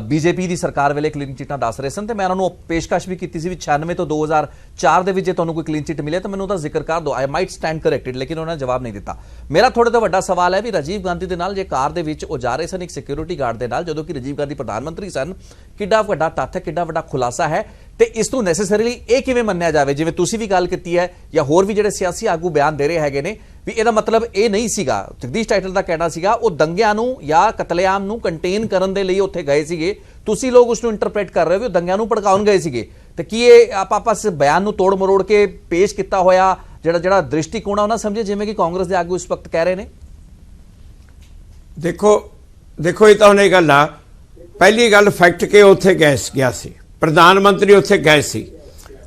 ਬੀਜੇਪੀ ਦੀ ਸਰਕਾਰ ਵੇਲੇ ਕਲੀਨ ਚਿੱਟਾਂ ਦੱਸ ਰਹੇ ਸਨ। ਤੇ ਮੈਂ ਉਹਨਾਂ ਨੂੰ ਪੇਸ਼ਕਸ਼ ਵੀ ਕੀਤੀ ਸੀ ਵੀ 96 ਤੋਂ 2004 ਦੇ ਵਿੱਚ ਜੇ ਤੁਹਾਨੂੰ ਕੋਈ ਕਲੀਨ ਚਿੱਟ ਮਿਲੇ ਤਾਂ ਮੈਨੂੰ ਉਹਦਾ ਜ਼ਿਕਰ ਕਰ ਦਿਓ, ਆਈ ਮਾਈਟ ਸਟੈਂਡ ਕਰੈਕਟਡ। ਲੇਕਿਨ ਉਹਨਾਂ ਨੇ ਜਵਾਬ ਨਹੀਂ ਦਿੱਤਾ। ਮੇਰਾ ਥੋੜੇ ਤੋਂ ਵੱਡਾ ਸਵਾਲ ਹੈ ਵੀ ਰਾਜੀਵ ਗਾਂਧੀ ਦੇ ਨਾਲ ਜੇ ਕਾਰ ਦੇ ਵਿੱਚ ਉਹ ਜਾ ਰਹੇ ਸਨ ਇੱਕ ਸਿਕਿਉਰਿਟੀ ਗਾਰਡ ਦੇ ਨਾਲ, ਜਦੋਂ ਕਿ ਰਾਜੀਵ ਗਾਂਧੀ ਪ੍ਰਧਾਨ ਮੰਤਰੀ ਸਨ, ਕਿੱਡਾ ਵੱਡਾ ਤੱਥ ਹੈ, ਕਿੱਡਾ ਵੱਡਾ ਖੁਲਾਸਾ ਹੈ। ਤੇ ਇਸ ਤੋਂ ਨੈਸੈਸਰੀਲੀ ਇਹ ਕਿਵੇਂ ਮੰਨਿਆ ਜਾਵੇ, ਜਿਵੇਂ ਤੁਸੀਂ ਵੀ ਗੱਲ ਕੀਤੀ ਹੈ ਜਾਂ ਹੋਰ ਵੀ ਜਿਹੜੇ ਸਿਆਸੀ ਆਗੂ ਬਿਆਨ ਦੇ ਰਹੇ ਹੈਗੇ ਨੇ, ਵੀ ਇਹਦਾ ਮਤਲਬ ਇਹ ਨਹੀਂ ਸੀਗਾ। ਜਗਦੀਸ਼ ਟਾਈਟਲ ਦਾ ਕਹਿਣਾ ਸੀਗਾ ਉਹ ਦੰਗਿਆਂ ਨੂੰ ਜਾਂ ਕਤਲੇਆਮ ਨੂੰ ਕੰਟੇਨ ਕਰਨ ਦੇ ਲਈ ਉੱਥੇ ਗਏ ਸੀਗੇ, ਤੁਸੀਂ ਲੋਕ ਉਸ ਨੂੰ ਇੰਟਰਪ੍ਰੇਟ ਕਰ ਰਹੇ ਹੋ ਵੀ ਉਹ ਦੰਗਿਆਂ ਨੂੰ ਭੜਕਾਉਣ ਗਏ ਸੀਗੇ। ਤੇ ਕੀ ਇਹ ਆਪਸ ਬਿਆਨ ਨੂੰ ਤੋੜ ਮਰੋੜ ਕੇ ਪੇਸ਼ ਕੀਤਾ ਹੋਇਆ ਜਿਹੜਾ ਦ੍ਰਿਸ਼ਟੀਕੋਣ ਆ ਉਹਨਾਂ ਸਮਝੇ ਜਿਵੇਂ ਕਿ ਕਾਂਗਰਸ ਦੇ ਆਗੂ ਇਸ ਵਕਤ ਕਹਿ ਰਹੇ ਨੇ? ਦੇਖੋ ਇਹ ਤਾਂ ਹੁਣ ਇਹ ਗੱਲ ਆ, ਪਹਿਲੀ ਗੱਲ ਫੈਕਟ ਕਿ ਉੱਥੇ ਗਿਆ ਸੀ, ਪ੍ਰਧਾਨ ਮੰਤਰੀ ਉੱਥੇ ਗਏ ਸੀ।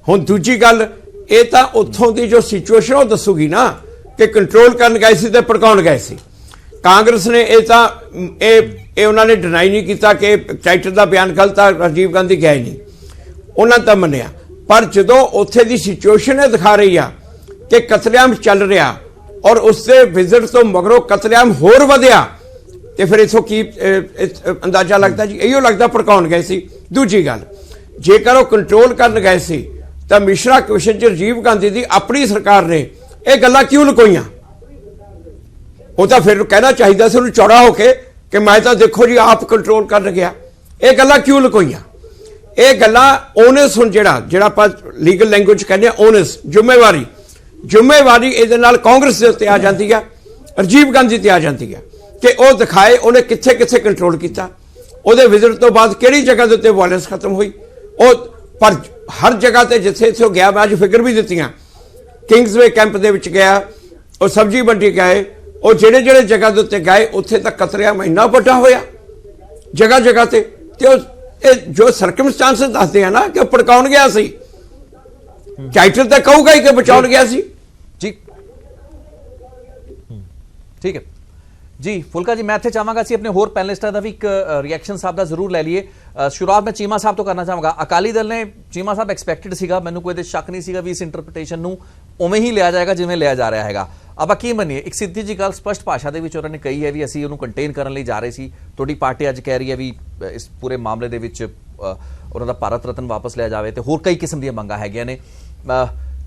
ਹੁਣ ਦੂਜੀ ਗੱਲ ਇਹ ਤਾਂ ਉੱਥੋਂ ਦੀ ਜੋ ਸਿਚੁਏਸ਼ਨ ਉਹ ਦੱਸੂਗੀ ਨਾ ਕਿ ਕੰਟਰੋਲ ਕਰਨ ਗਏ ਸੀ ਤੇ ਭੜਕਾਉਣ ਗਏ ਸੀ। ਕਾਂਗਰਸ ਨੇ ਇਹ ਤਾਂ ਇਹ ਉਹਨਾਂ ਨੇ ਡਿਨਾਈ ਨਹੀਂ ਕੀਤਾ ਕਿ ਟਾਈਟਲ ਦਾ ਬਿਆਨ ਗਲਤ ਆ, ਰਾਜੀਵ ਗਾਂਧੀ ਗਏ ਨਹੀਂ, ਉਹਨਾਂ ਤਾਂ ਮੰਨਿਆ। ਪਰ ਜਦੋਂ ਉੱਥੇ ਦੀ ਸਿਚੁਏਸ਼ਨ ਇਹ ਦਿਖਾ ਰਹੀ ਆ ਕਿ ਕਤਲੇਆਮ ਚੱਲ ਰਿਹਾ ਔਰ ਉਸ ਦੇ ਵਿਜ਼ਿਟ ਤੋਂ ਮਗਰੋਂ ਕਤਲੇਆਮ ਹੋਰ ਵਧਿਆ ਤੇ ਫਿਰ ਇਥੋਂ ਕੀ ਅੰਦਾਜ਼ਾ ਲੱਗਦਾ ਜੀ, ਇਹੋ ਲੱਗਦਾ ਭੜਕਾਉਣ ਗਏ ਸੀ। ਦੂਜੀ ਗੱਲ, ਜੇਕਰ ਉਹ ਕੰਟਰੋਲ ਕਰਨ ਗਏ ਸੀ ਤਾਂ ਮਿਸ਼ਰਾ ਕਮਿਸ਼ਨ 'ਚ ਰਾਜੀਵ ਗਾਂਧੀ ਦੀ ਆਪਣੀ ਸਰਕਾਰ ਨੇ ਇਹ ਗੱਲਾਂ ਕਿਉਂ ਲੁਕੋਈਆਂ? ਉਹ ਤਾਂ ਫਿਰ ਕਹਿਣਾ ਚਾਹੀਦਾ ਸੀ ਉਹਨੂੰ ਚੌੜਾ ਹੋ ਕੇ ਕਿ ਮੈਂ ਤਾਂ ਦੇਖੋ ਜੀ ਆਪ ਕੰਟਰੋਲ ਕਰਨ ਗਿਆ। ਇਹ ਗੱਲਾਂ ਕਿਉਂ ਲੁਕੋਈਆਂ? ਇਹ ਗੱਲਾਂ ਓਨਸ, ਹੁਣ ਜਿਹੜਾ ਆਪਾਂ ਲੀਗਲ ਲੈਂਗੁਏਜ ਕਹਿੰਦੇ ਆ ਓਨਸ, ਜ਼ਿੰਮੇਵਾਰੀ ਇਹਦੇ ਨਾਲ ਕਾਂਗਰਸ ਦੇ ਉੱਤੇ ਆ ਜਾਂਦੀ ਆ, ਰਾਜੀਵ ਗਾਂਧੀ ਤੇ ਆ ਜਾਂਦੀ ਆ ਕਿ ਉਹ ਦਿਖਾਏ ਉਹਨੇ ਕਿੱਥੇ ਕਿੱਥੇ ਕੰਟਰੋਲ ਕੀਤਾ, ਉਹਦੇ ਵਿਜ਼ਿਟ ਤੋਂ ਬਾਅਦ ਕਿਹੜੀ ਜਗ੍ਹਾ ਦੇ ਉੱਤੇ ਵਾਇਲੈਂਸ ਖਤਮ ਹੋਈ। ਉਹ ਪਰ ਹਰ ਜਗ੍ਹਾ ਤੇ ਜਿੱਥੇ ਇੱਥੇ ਗਿਆ, ਮੈਂ ਅੱਜ ਫਿਗਰ ਵੀ ਦਿੱਤੀਆਂ, ਕਿੰਗਸਵੇ ਕੈਂਪ ਦੇ ਵਿੱਚ ਗਿਆ, ਉਹ ਸਬਜ਼ੀ ਮੰਡੀ ਗਏ, ਉਹ ਜਿਹੜੇ ਜਗ੍ਹਾ ਦੇ ਉੱਤੇ ਗਏ ਉੱਥੇ ਤਾਂ ਕਤਲੇਆਮ ਇੰਨਾ ਵੱਡਾ ਹੋਇਆ ਜਗ੍ਹਾ ਜਗ੍ਹਾ ਤੇ ਉਹ ਇਹ ਜੋ ਸਰਕਮਸਟੈਂਸਸ ਦੱਸਦੇ ਆ ਨਾ ਕਿ ਉਹ ਭੜਕਾਉਣ ਗਿਆ ਸੀ, ਟਾਈਟਲ ਤਾਂ ਕਹੂਗਾ ਹੀ ਕਿ ਬਚਾਉਣ ਗਿਆ ਸੀ ਜੀ। ਠੀਕ ਹੈ ਜੀ ਫੁਲਕਾ ਜੀ, ਮੈਂ ਇੱਥੇ ਚਾਹਾਂਗਾ ਅਸੀਂ ਆਪਣੇ ਹੋਰ ਪੈਨਲਿਸਟਾਂ ਦਾ ਵੀ ਇੱਕ ਰਿਐਕਸ਼ਨ ਸਾਹਿਬ ਦਾ ਜ਼ਰੂਰ ਲੈ ਲਈਏ। ਸ਼ੁਰੂਆਤ ਮੈਂ ਚੀਮਾ ਸਾਹਿਬ ਤੋਂ ਕਰਨਾ ਚਾਹਾਂਗਾ। ਅਕਾਲੀ ਦਲ ਨੇ, ਚੀਮਾ ਸਾਹਿਬ, ਐਕਸਪੈਕਟਡ ਸੀਗਾ, ਮੈਨੂੰ ਕੋਈ ਇਹਦੇ ਸ਼ੱਕ ਨਹੀਂ ਸੀਗਾ ਵੀ ਇਸ ਇੰਟਰਪ੍ਰੀਟੇਸ਼ਨ ਨੂੰ ਉਵੇਂ ਹੀ ਲਿਆ ਜਾਏਗਾ ਜਿਵੇਂ ਲਿਆ ਜਾ ਰਿਹਾ ਹੈਗਾ। ਆਪਾਂ ਕੀ ਮੰਨੀਏ? ਇੱਕ ਸਿੱਧੀ ਜੀ ਗੱਲ ਸਪਸ਼ਟ ਭਾਸ਼ਾ ਦੇ ਵਿੱਚ ਉਹਨਾਂ ਨੇ ਕਹੀ ਹੈ ਵੀ ਅਸੀਂ ਉਹਨੂੰ ਕੰਟੇਨ ਕਰਨ ਲਈ ਜਾ ਰਹੇ ਸੀ। ਤੁਹਾਡੀ ਪਾਰਟੀ ਅੱਜ ਕਹਿ ਰਹੀ ਹੈ ਵੀ ਇਸ ਪੂਰੇ ਮਾਮਲੇ ਦੇ ਵਿੱਚ ਉਹਨਾਂ ਦਾ ਭਾਰਤ ਰਤਨ ਵਾਪਸ ਲਿਆ ਜਾਵੇ ਤੇ ਹੋਰ ਕਈ ਕਿਸਮ ਦੀਆਂ ਮੰਗਾਂ ਹੈਗੀਆਂ ਨੇ।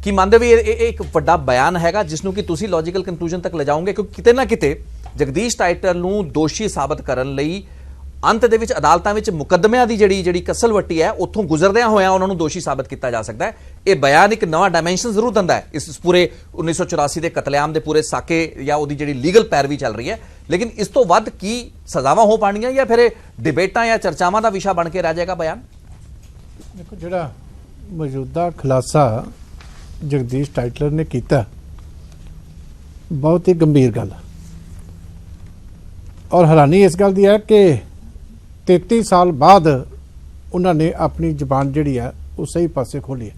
ਕੀ ਮੰਨਦੇ ਵੀ ਇਹ ਇੱਕ ਵੱਡਾ ਬਿਆਨ ਹੈਗਾ ਜਿਸ ਨੂੰ ਕਿ ਤੁਸੀਂ ਲੌਜੀਕਲ ਕੰਕਲੂਜਨ ਤੱਕ ਲਿਜਾਓਗੇ? ਕਿਉਂਕਿ ਕਿਤੇ ਨਾ ਕਿਤੇ ਜਗਦੀਸ਼ ਟਾਈਟਲ ਨੂੰ ਦੋਸ਼ੀ ਸਾਬਤ ਕਰਨ ਲਈ ਅੰਤ ਦੇ ਵਿੱਚ ਅਦਾਲਤਾਂ ਵਿੱਚ ਮੁਕੱਦਮਿਆਂ ਦੀ ਜਿਹੜੀ ਕਸਲਵੱਟੀ ਹੈ ਉੱਥੋਂ ਗੁਜ਼ਰਦਿਆਂ ਹੋਇਆਂ ਉਹਨਾਂ ਨੂੰ ਦੋਸ਼ੀ ਸਾਬਤ ਕੀਤਾ ਜਾ ਸਕਦਾ ਹੈ। ਇਹ ਬਿਆਨ ਇੱਕ ਨਵਾਂ ਡਾਇਮੈਂਸ਼ਨ ਜ਼ਰੂਰ ਦਿੰਦਾ ਹੈ ਇਸ ਪੂਰੇ 1984 ਦੇ ਕਤਲੇਆਮ ਦੇ ਪੂਰੇ ਸਾਕੇ ਜਾਂ ਉਹਦੀ ਜਿਹੜੀ ਲੀਗਲ ਪੈਰਵੀ ਚੱਲ ਰਹੀ ਹੈ। ਲੇਕਿਨ ਇਸ ਤੋਂ ਵੱਧ ਕੀ ਸਜ਼ਾਵਾਂ ਹੋ ਪਾਣੀਆਂ ਜਾਂ ਫਿਰ ਇਹ ਡਿਬੇਟਾਂ ਜਾਂ ਚਰਚਾਵਾਂ ਦਾ ਵਿਸ਼ਾ ਬਣ ਕੇ ਰਹਿ ਜਾਏਗਾ ਬਿਆਨ? ਦੇਖੋ, ਜਿਹੜਾ ਮੌਜੂਦਾ ਖੁਲਾਸਾ ਜਗਦੀਸ਼ ਟਾਈਟਲਰ ਨੇ ਕੀਤਾ ਬਹੁਤ ਹੀ ਗੰਭੀਰ ਗੱਲ ਹੈ ਔਰ ਹੈਰਾਨੀ ਇਸ ਗੱਲ ਦੀ ਹੈ ਕਿ 33 ਸਾਲ ਬਾਅਦ ਉਹਨਾਂ ਨੇ ਆਪਣੀ ਜ਼ੁਬਾਨ ਜਿਹੜੀ ਹੈ ਉਹ ਸਹੀ ਪਾਸੇ ਖੋਲੀ ਹੈ।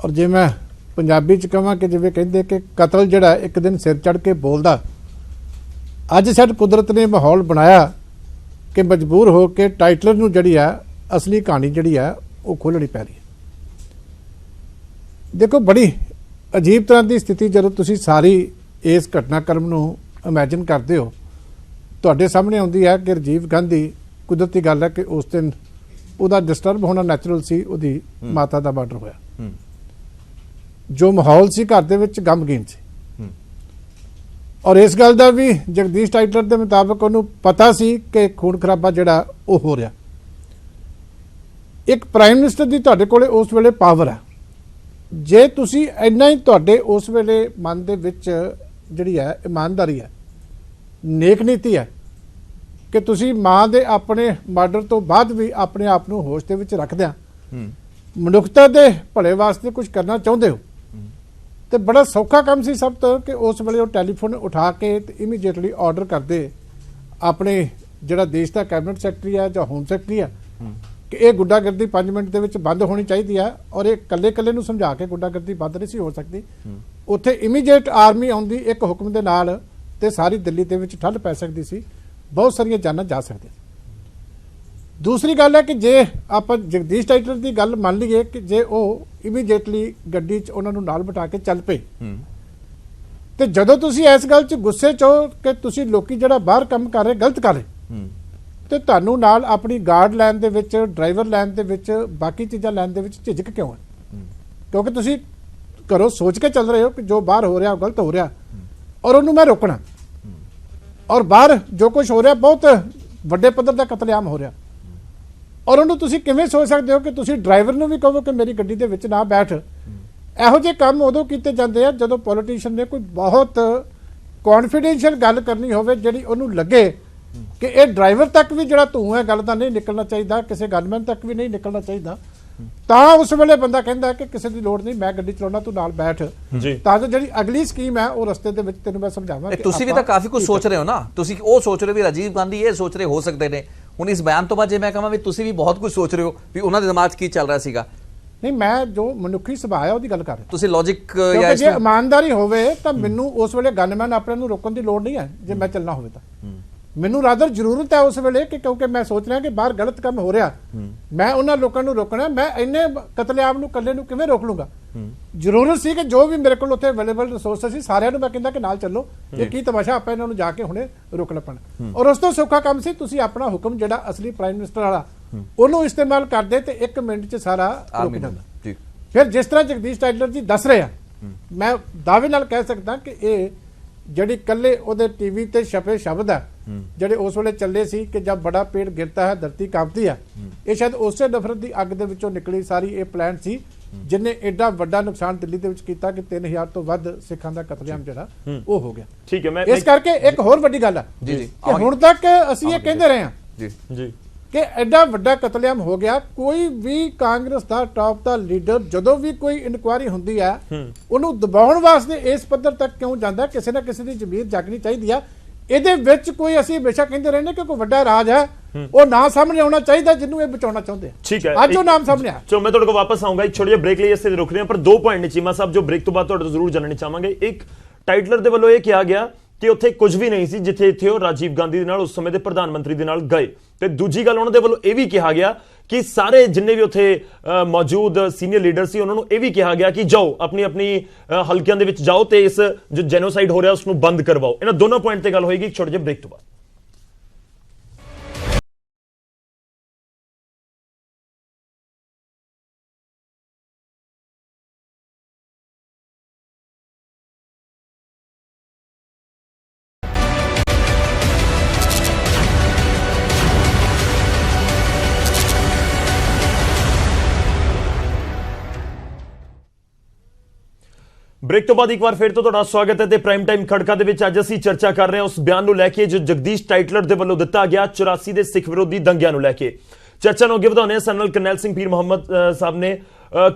ਔਰ ਜੇ ਮੈਂ ਪੰਜਾਬੀ ਚ ਕਹਾਂ ਕਿ ਜਿਵੇਂ ਕਹਿੰਦੇ ਕਿ ਕਤਲ ਜਿਹੜਾ ਇੱਕ ਦਿਨ ਸਿਰ ਚੜ੍ਹ ਕੇ ਬੋਲਦਾ, ਅੱਜ ਸਾਡੀ ਕੁਦਰਤ ਨੇ ਮਾਹੌਲ ਬਣਾਇਆ ਕਿ ਮਜਬੂਰ ਹੋ ਕੇ ਟਾਈਟਲਰ ਨੂੰ ਜਿਹੜੀ ਆ ਅਸਲੀ ਕਹਾਣੀ ਜਿਹੜੀ ਆ ਉਹ ਖੋਲਣੀ ਪੈ ਰਹੀ ਹੈ। ਦੇਖੋ, ਬੜੀ ਅਜੀਬ ਤਰ੍ਹਾਂ ਦੀ ਸਥਿਤੀ ਜਦੋਂ ਤੁਸੀਂ ਸਾਰੀ ਇਸ ਘਟਨਾਕ੍ਰਮ ਨੂੰ ਇਮੈਜਿਨ ਕਰਦੇ ਹੋ, ਤੁਹਾਡੇ ਸਾਹਮਣੇ ਆਉਂਦੀ ਹੈ ਕਿ ਰਾਜੀਵ ਗਾਂਧੀ, ਕੁਦਰਤੀ ਗੱਲ ਹੈ ਕਿ ਉਸ ਦਿਨ ਉਹਦਾ ਡਿਸਟਰਬ ਹੋਣਾ ਨੈਚੁਰਲ ਸੀ, ਉਹਦੀ ਮਾਤਾ ਦਾ ਮਰਡਰ ਹੋਇਆ। ਜੋ ਮਾਹੌਲ ਸੀ ਘਰ ਦੇ ਵਿੱਚ ਗਮਗੀਨ ਸੀ ਔਰ ਇਸ ਗੱਲ ਦਾ ਵੀ ਜਗਦੀਸ਼ ਟਾਈਟਲਰ ਦੇ ਮੁਤਾਬਕ ਉਹਨੂੰ ਪਤਾ ਸੀ ਕਿ ਖੂਨ ਖਰਾਬਾ ਜਿਹੜਾ ਉਹ ਹੋ ਰਿਹਾ। ਇੱਕ ਪ੍ਰਾਈਮ ਮਿਨਿਸਟਰ ਦੀ ਤੁਹਾਡੇ ਕੋਲੇ ਉਸ ਵੇਲੇ ਪਾਵਰ ਹੈ, ਜੇ ਤੁਸੀਂ ਇੰਨਾ ਹੀ ਤੁਹਾਡੇ ਉਸ ਵੇਲੇ ਮਨ ਦੇ ਵਿੱਚ ਜਿਹੜੀ ਹੈ ਇਮਾਨਦਾਰੀ ਹੈ, ਨੇਕ ਨੀਤੀ ਹੈ ਕਿ ਤੁਸੀਂ ਮਾਂ ਦੇ ਆਪਣੇ ਮਰਡਰ ਤੋਂ ਬਾਅਦ ਵੀ ਆਪਣੇ ਆਪ ਨੂੰ ਹੋਸ਼ ਦੇ ਵਿੱਚ ਰੱਖਦਿਆਂ ਮਨੁੱਖਤਾ ਦੇ ਭਲੇ ਵਾਸਤੇ ਕੁਝ ਕਰਨਾ ਚਾਹੁੰਦੇ ਹੋ, ਤੇ ਬੜਾ ਸੌਖਾ ਕੰਮ ਸੀ ਸਭ ਤੋਂ ਕਿ ਉਸ ਵੇਲੇ ਉਹ ਟੈਲੀਫੋਨ ਉਠਾ ਕੇ ਤੇ ਇਮੀਡੀਏਟਲੀ ਆਰਡਰ ਕਰਦੇ ਆਪਣੇ ਜਿਹੜਾ ਦੇਸ਼ ਦਾ ਕੈਬਨਿਟ ਸੈਕਟਰੀ ਹੈ ਜਾਂ ਹੋਮ ਸੈਕਟਰੀ ਹੈ ਕਿ ਇਹ ਗੁੰਡਾਗਰਦੀ 5 ਮਿੰਟ ਦੇ ਵਿੱਚ ਬੰਦ ਹੋਣੀ ਚਾਹੀਦੀ ਹੈ। ਔਰ ਇਹ ਕੱਲੇ ਨੂੰ ਸਮਝਾ ਕੇ ਗੁੰਡਾਗਰਦੀ ਬੰਦ ਨਹੀਂ ਸੀ ਹੋ ਸਕਦੀ। ਉੱਥੇ ਇਮੀਡੀਏਟ ਆਰਮੀ ਆਉਂਦੀ ਇੱਕ ਹੁਕਮ ਦੇ ਨਾਲ ਤੇ ਸਾਰੀ ਦਿੱਲੀ ਦੇ ਵਿੱਚ ਠੱਲ ਪੈ ਸਕਦੀ ਸੀ, ਬਹੁਤ ਸਾਰੀਆਂ ਜਾਨਾਂ ਜਾ ਸਕਦੀਆਂ। ਦੂਸਰੀ ਗੱਲ ਹੈ ਕਿ ਜੇ ਆਪਾਂ ਜਗਦੀਸ਼ ਟਾਈਟਲਰ ਦੀ ਗੱਲ ਮੰਨ ਲਈਏ ਕਿ ਜੇ ਉਹ ਇਮੀਡੀਏਟਲੀ ਗੱਡੀ 'ਚ ਉਹਨਾਂ ਨੂੰ ਨਾਲ ਬਿਠਾ ਕੇ ਚੱਲ ਪਏ, ਤੇ ਜਦੋਂ ਤੁਸੀਂ ਇਸ ਗੱਲ 'ਚ ਗੁੱਸੇ 'ਚ ਹੋ ਕਿ ਤੁਸੀਂ ਲੋਕੀ ਜਿਹੜਾ ਬਾਹਰ ਕੰਮ ਕਰ ਰਹੇ ਗਲਤ ਕਰ ਰਹੇ, ਤੇ ਤੁਹਾਨੂੰ ਨਾਲ ਆਪਣੀ ਗਾਰਡ ਲੈਣ ਦੇ ਵਿੱਚ, ਡਰਾਈਵਰ ਲੈਣ ਦੇ ਵਿੱਚ, ਬਾਕੀ ਚੀਜ਼ਾਂ ਲੈਣ ਦੇ ਵਿੱਚ ਝਿਜਕ ਕਿਉਂ ਹੈ? ਕਿਉਂਕਿ ਤੁਸੀਂ ਘਰੋਂ ਸੋਚ ਕੇ ਚੱਲ ਰਹੇ ਹੋ ਕਿ ਜੋ ਬਾਹਰ ਹੋ ਰਿਹਾ ਉਹ ਗਲਤ ਹੋ ਰਿਹਾ ਔਰ ਉਹਨੂੰ ਮੈਂ ਰੋਕਣਾ, ਔਰ ਬਾਹਰ ਜੋ ਕੁਝ ਹੋ ਰਿਹਾ ਬਹੁਤ ਵੱਡੇ ਪੱਧਰ ਦਾ ਕਤਲੇਆਮ ਹੋ ਰਿਹਾ, ਔਰ ਉਹਨੂੰ ਤੁਸੀਂ ਕਿਵੇਂ ਸੋਚ ਸਕਦੇ ਹੋ ਕਿ ਤੁਸੀਂ ਡਰਾਈਵਰ ਨੂੰ ਵੀ ਕਹੋ ਕਿ ਮੇਰੀ ਗੱਡੀ ਦੇ ਵਿੱਚ ਨਾ ਬੈਠ? ਇਹੋ ਜਿਹੇ ਕੰਮ ਉਦੋਂ ਕੀਤੇ ਜਾਂਦੇ ਆ ਜਦੋਂ ਪੋਲੀਟੀਸ਼ੀਅਨ ਨੇ ਕੋਈ ਬਹੁਤ ਕੌਨਫੀਡੈਂਸ਼ੀਅਲ ਗੱਲ ਕਰਨੀ ਹੋਵੇ, ਜਿਹੜੀ ਉਹਨੂੰ ਲੱਗੇ ਕਿ ਇਹ ਡਰਾਈਵਰ ਤੱਕ ਵੀ ਜਿਹੜਾ ਧੂੰਆਂ ਹੈ ਗੱਲ ਦਾ ਨਹੀਂ ਨਿਕਲਣਾ ਚਾਹੀਦਾ, ਕਿਸੇ ਗਨਮੈਨ ਤੱਕ ਵੀ ਨਹੀਂ ਨਿਕਲਣਾ ਚਾਹੀਦਾ, ਤਾਂ ਉਸ ਵੇਲੇ ਬੰਦਾ ਕਹਿੰਦਾ ਕਿ ਕਿਸੇ ਦੀ ਲੋੜ ਨਹੀਂ, ਮੈਂ ਗੱਡੀ ਚਲਾਉਣਾ, ਤੂੰ ਨਾਲ ਬੈਠ, ਤਾਂ ਜੋ ਜਿਹੜੀ ਅਗਲੀ ਸਕੀਮ ਹੈ ਉਹ ਰਸਤੇ ਦੇ ਵਿੱਚ ਤੈਨੂੰ ਮੈਂ ਸਮਝਾਵਾਂ। ਤੁਸੀਂ ਵੀ ਤਾਂ ਕਾਫੀ ਕੁਝ ਸੋਚ ਰਹੇ ਹੋ ਨਾ, ਤੁਸੀਂ ਉਹ ਸੋਚ ਰਹੇ ਹੋ ਵੀ ਰਾਜੀਵ ਗਾਂਧੀ ਇਹ ਸੋਚ ਰਹੇ ਹੋ ਸਕਦੇ ਨੇ। ਹੁਣ ਇਸ ਬਿਆਨ ਤੋਂ ਬਾਅਦ ਜੇ ਮੈਂ ਕਹਾਂ ਵੀ ਤੁਸੀਂ ਵੀ ਬਹੁਤ ਕੁਝ ਸੋਚ ਰਹੇ ਹੋ ਵੀ ਉਹਨਾਂ ਦੇ ਦਿਮਾਗ 'ਚ ਕੀ ਚੱਲ ਰਿਹਾ ਸੀਗਾ। ਨਹੀਂ, ਮੈਂ ਜੋ ਮਨੁੱਖੀ ਸੁਭਾਅ ਹੈ ਉਹਦੀ ਗੱਲ ਕਰ ਰਿਹਾ। ਤੁਸੀਂ ਲੌਜਿਕ ਜਾਂ ਜੇ ਇਮਾਨਦਾਰੀ ਹੋਵੇ ਤਾਂ ਮੈਨੂੰ ਉਸ ਵੇਲੇ ਗਨਮੈਨ ਆਪਣੇ ਨੂੰ ਰੋਕਣ ਦੀ ਲੋੜ ਨਹੀਂ ਹੈ। ਜੇ ਮੈਂ ਚੱਲਣਾ ਹੋਵੇ ਤਾਂ ਮੈਨੂੰ ਰਾਦਰ ਜ਼ਰੂਰਤ ਹੈ ਉਸ ਵੇਲੇ ਕਿ ਕਿਉਂਕਿ ਮੈਂ ਸੋਚ ਰਿਹਾ ਕਿ ਬਾਹਰ ਗਲਤ ਕੰਮ ਹੋ ਰਿਹਾ, ਮੈਂ ਉਹਨਾਂ ਲੋਕਾਂ ਨੂੰ ਰੋਕਣਾ, ਮੈਂ ਇੰਨੇ ਕਤਲੇਆਮ ਨੂੰ ਇਕੱਲੇ ਨੂੰ ਕਿਵੇਂ ਰੋਕ ਲੂੰਗਾ? ਜ਼ਰੂਰਤ ਸੀ ਕਿ ਜੋ ਵੀ ਮੇਰੇ ਕੋਲ ਉੱਥੇ ਅਵੇਲੇਬਲ ਰਿਸੋਰਸ ਸੀ ਸਾਰਿਆਂ ਨੂੰ ਮੈਂ ਕਹਿੰਦਾ ਕਿ ਨਾਲ ਚੱਲੋ, ਇਹ ਕੀ ਤਮਾਸ਼ਾ, ਆਪਾਂ ਇਹਨਾਂ ਨੂੰ ਜਾ ਕੇ ਹੁਣੇ ਰੋਕਣਾ ਪੈਣਾ। ਔਰ ਉਸ ਤੋਂ ਸੌਖਾ ਕੰਮ ਸੀ ਤੁਸੀਂ ਆਪਣਾ ਹੁਕਮ ਜਿਹੜਾ ਅਸਲੀ ਪ੍ਰਾਈਮ ਮਿਨਿਸਟਰ ਵਾਲਾ ਉਹਨੂੰ ਇਸਤੇਮਾਲ ਕਰਦੇ ਤੇ 1 ਮਿੰਟ 'ਚ ਸਾਰਾ ਰੁਕ ਜਾਂਦਾ। ਫਿਰ ਜਿਸ ਤਰ੍ਹਾਂ ਜਗਦੀਸ਼ ਟਾਈਟਲਰ ਜੀ ਦੱਸ ਰਹੇ ਆ, ਮੈਂ ਦਾਅਵੇ ਨਾਲ ਕਹਿ ਸਕਦਾ ਕਿ ਇਹ ਜਿਹੜੀ ਕੱਲੇ ਉਹਦੇ ਟੀਵੀ ਤੇ ਛਪੇ ਸ਼ਬਦ ਆ ਜਿਹੜੇ ਉਸ ਵੇਲੇ ਚੱਲੇ ਸੀ ਕਿ ਜਦ ਬੜਾ ਪੇੜ ਗਿਰਤਾ ਹੈ ਧਰਤੀ ਕਾਂਪਦੀ ਹੈ, ਇਹ ਸ਼ਾਇਦ ਉਸੇ ਨਫ਼ਰਤ ਦੀ ਅੱਗ ਦੇ ਵਿੱਚੋਂ ਨਿਕਲੀ ਸਾਰੀ ਇਹ ਪਲਾਨ ਸੀ ਜਿਨੇ ਐਡਾ ਵੱਡਾ ਨੁਕਸਾਨ ਦਿੱਲੀ ਦੇ ਵਿੱਚ ਕੀਤਾ ਕਿ 3000 ਤੋਂ ਵੱਧ ਸਿੱਖਾਂ ਦਾ ਕਤਲੇਆਮ ਜਿਹੜਾ ਉਹ ਹੋ ਗਿਆ। ਠੀਕ ਹੈ, ਮੈਂ ਇਸ ਕਰਕੇ ਇੱਕ ਹੋਰ ਵੱਡੀ ਗੱਲ ਹੈ ਕਿ ਹੁਣ ਤੱਕ ਅਸੀਂ ਇਹ ਕਹਿੰਦੇ ਰਹੇ ਹਾਂ ਕਿ ਐਡਾ ਵੱਡਾ ਕਤਲੇਆਮ ਹੋ ਗਿਆ, ਕੋਈ ਵੀ ਕਾਂਗਰਸ ਦਾ ਟਾਪ ਦਾ ਲੀਡਰ ਜਦੋਂ ਵੀ ਕੋਈ ਇਨਕੁਆਇਰੀ ਹੁੰਦੀ ਹੈ ਉਹਨੂੰ ਦਬਾਉਣ ਵਾਸਤੇ ਇਸ ਪੱਧਰ ਤੱਕ ਕਿਉਂ ਜਾਂਦਾ? ਕਿਸੇ ਨਾ ਕਿਸੇ ਦੀ ਜ਼ਮੀਰ ਜਾਗਣੀ ਚਾਹੀਦੀ ਆ। ਇਹਦੇ ਵਿੱਚ ਕੋਈ ਅਸੀਂ ਹਮੇਸ਼ਾ ਕਹਿੰਦੇ ਰਹਿੰਦੇ ਕਿ ਕੋਈ ਵੱਡਾ ਰਾਜ ਹੈ, ਉਹ ਨਾ ਸਾਹਮਣੇ ਆਉਣਾ ਚਾਹੀਦਾ ਜਿਹਨੂੰ ਇਹ ਬਚਾਉਣਾ ਚਾਹੁੰਦੇ ਆ। ਠੀਕ ਹੈ, ਅੱਜ ਉਹ ਨਾਮ ਸਾਹਮਣੇ ਆ। ਚਲੋ ਮੈਂ ਤੁਹਾਡੇ ਕੋਲ ਵਾਪਸ ਆਉਂਗਾ, ਇੱਕ ਛੋਟੇ ਜਿਹੇ ਬ੍ਰੇਕ ਲਈ ਅਸੀਂ ਰੁਕ ਰਹੇ ਹਾਂ, ਪਰ 2 ਪੁਆਇੰਟ ਨੇ ਚੀਮਾ ਸਾਹਿਬ ਜੋ ਬ੍ਰੇਕ ਤੋਂ ਬਾਅਦ ਤੁਹਾਡੇ ਤੋਂ ਜ਼ਰੂਰ ਜਾਣਨੇ ਚਾਹਾਂਗੇ। ਇੱਕ, ਟਾਈਟਲਰ ਦੇ ਵੱਲੋਂ ਇਹ ਕਿਹਾ ਗਿਆ ਕਿ ਉੱਥੇ ਕੁਝ ਵੀ ਨਹੀਂ ਸੀ ਜਿੱਥੇ ਇੱਥੇ ਉਹ ਰਾਜੀਵ ਗਾਂਧੀ ਦੇ ਨਾਲ ਉਸ ਸਮੇਂ ਦੇ ਪ੍ਰਧਾਨ ਮੰਤਰੀ ਦੇ ਨਾਲ ਗਏ। ਤੇ ਦੂਜੀ ਗੱਲ ਉਹਨਾਂ ਦੇ ਵੱਲੋਂ ਇਹ ਵੀ ਕਿਹਾ ਗਿਆ ਕਿ ਸਾਰੇ ਜਿੰਨੇ ਵੀ ਉੱਥੇ ਮੌਜੂਦ ਸੀਨੀਅਰ ਲੀਡਰ ਸੀ ਉਹਨਾਂ ਨੂੰ ਇਹ ਵੀ ਕਿਹਾ ਗਿਆ ਕਿ ਜਾਓ ਆਪਣੀ ਆਪਣੀ ਹਲਕਿਆਂ ਦੇ ਵਿੱਚ ਜਾਓ ਤੇ ਇਸ ਜੋ ਜੈਨੋਸਾਈਡ ਹੋ ਰਿਹਾ ਉਸ ਨੂੰ ਬੰਦ ਕਰਵਾਓ। ਇਹਨਾਂ ਦੋਨੋਂ ਪੁਆਇੰਟ ਤੇ ਗੱਲ ਹੋਏਗੀ ਛੋਟੇ ਜਿਹੇ ਬ੍ਰੇਕ ਤੋਂ ਬਾਅਦ। ब्रेक तो बाद एक बार फिर तो ਤੁਹਾਡਾ ਸਵਾਗਤ ਹੈ ਤੇ ਪ੍ਰਾਈਮ ਟਾਈਮ ਖੜਕਾ ਦੇ ਵਿੱਚ ਅੱਜ ਅਸੀਂ ਚਰਚਾ ਕਰ ਰਹੇ ਹਾਂ ਉਸ ਬਿਆਨ ਨੂੰ ਲੈ ਕੇ ਜੋ ਜਗਦੀਸ਼ ਟਾਈਟਲਰ ਦੇ ਵੱਲੋਂ ਦਿੱਤਾ ਗਿਆ 84 ਦੇ ਸਿੱਖ ਵਿਰੋਧੀ ਦੰਗਿਆਂ ਨੂੰ ਲੈ ਕੇ। ਚਰਚਾ ਨੂੰ ਅੱਗੇ ਵਧਾਉਂਦੇ ਹਾਂ ਸਾਡੇ ਨਾਲ ਕਰਨੈਲ ਸਿੰਘ ਪੀਰ ਮੁਹੰਮਦ ਸਾਹਿਬ ਨੇ।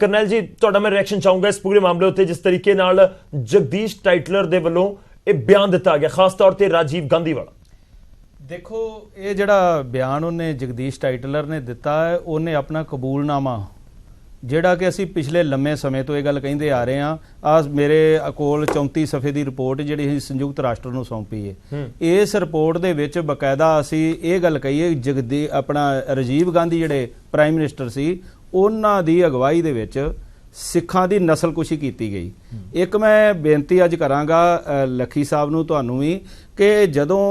ਕਰਨੈਲ ਜੀ ਤੁਹਾਡਾ ਮੈਂ ਰਿਐਕਸ਼ਨ ਚਾਹੂੰਗਾ ਇਸ ਪੂਰੇ ਮਾਮਲੇ ਉੱਤੇ ਜਿਸ ਤਰੀਕੇ ਨਾਲ ਜਗਦੀਸ਼ ਟਾਈਟਲਰ ਦੇ ਵੱਲੋਂ ਇਹ ਬਿਆਨ ਦਿੱਤਾ ਗਿਆ ਖਾਸ ਤੌਰ ਤੇ ਰਾਜੀਵ ਗਾਂਧੀ ਵਾਲਾ। ਦੇਖੋ ਇਹ ਜਿਹੜਾ ਬਿਆਨ ਉਹਨੇ ਜਗਦੀਸ਼ ਟਾਈਟਲਰ ਨੇ ਦਿੱਤਾ ਹੈ ਉਹਨੇ ਆਪਣਾ ਕਬੂਲਨਾਮਾ ਜਿਹੜਾ ਕਿ ਅਸੀਂ ਪਿਛਲੇ ਲੰਮੇ ਸਮੇਂ ਤੋਂ ਇਹ ਗੱਲ ਕਹਿੰਦੇ ਆ ਰਹੇ ਹਾਂ ਆ ਮੇਰੇ ਕੋਲ 34 ਸਫ਼ੇ ਦੀ ਰਿਪੋਰਟ ਜਿਹੜੀ ਅਸੀਂ ਸੰਯੁਕਤ ਰਾਸ਼ਟਰ ਨੂੰ ਸੌਂਪੀ ਹੈ। ਇਸ ਰਿਪੋਰਟ ਦੇ ਵਿੱਚ ਬਕਾਇਦਾ ਅਸੀਂ ਇਹ ਗੱਲ ਕਹੀਏ ਆਪਣਾ ਰਾਜੀਵ ਗਾਂਧੀ ਜਿਹੜੇ ਪ੍ਰਾਈਮ ਮਿਨਿਸਟਰ ਸੀ ਉਹਨਾਂ ਦੀ ਅਗਵਾਈ ਦੇ ਵਿੱਚ ਸਿੱਖਾਂ ਦੀ ਨਸਲਕੁਸ਼ੀ ਕੀਤੀ ਗਈ। ਇੱਕ ਮੈਂ ਬੇਨਤੀ ਅੱਜ ਕਰਾਂਗਾ ਲੱਖੀ ਸਾਹਿਬ ਨੂੰ ਤੁਹਾਨੂੰ ਵੀ ਕਿ ਜਦੋਂ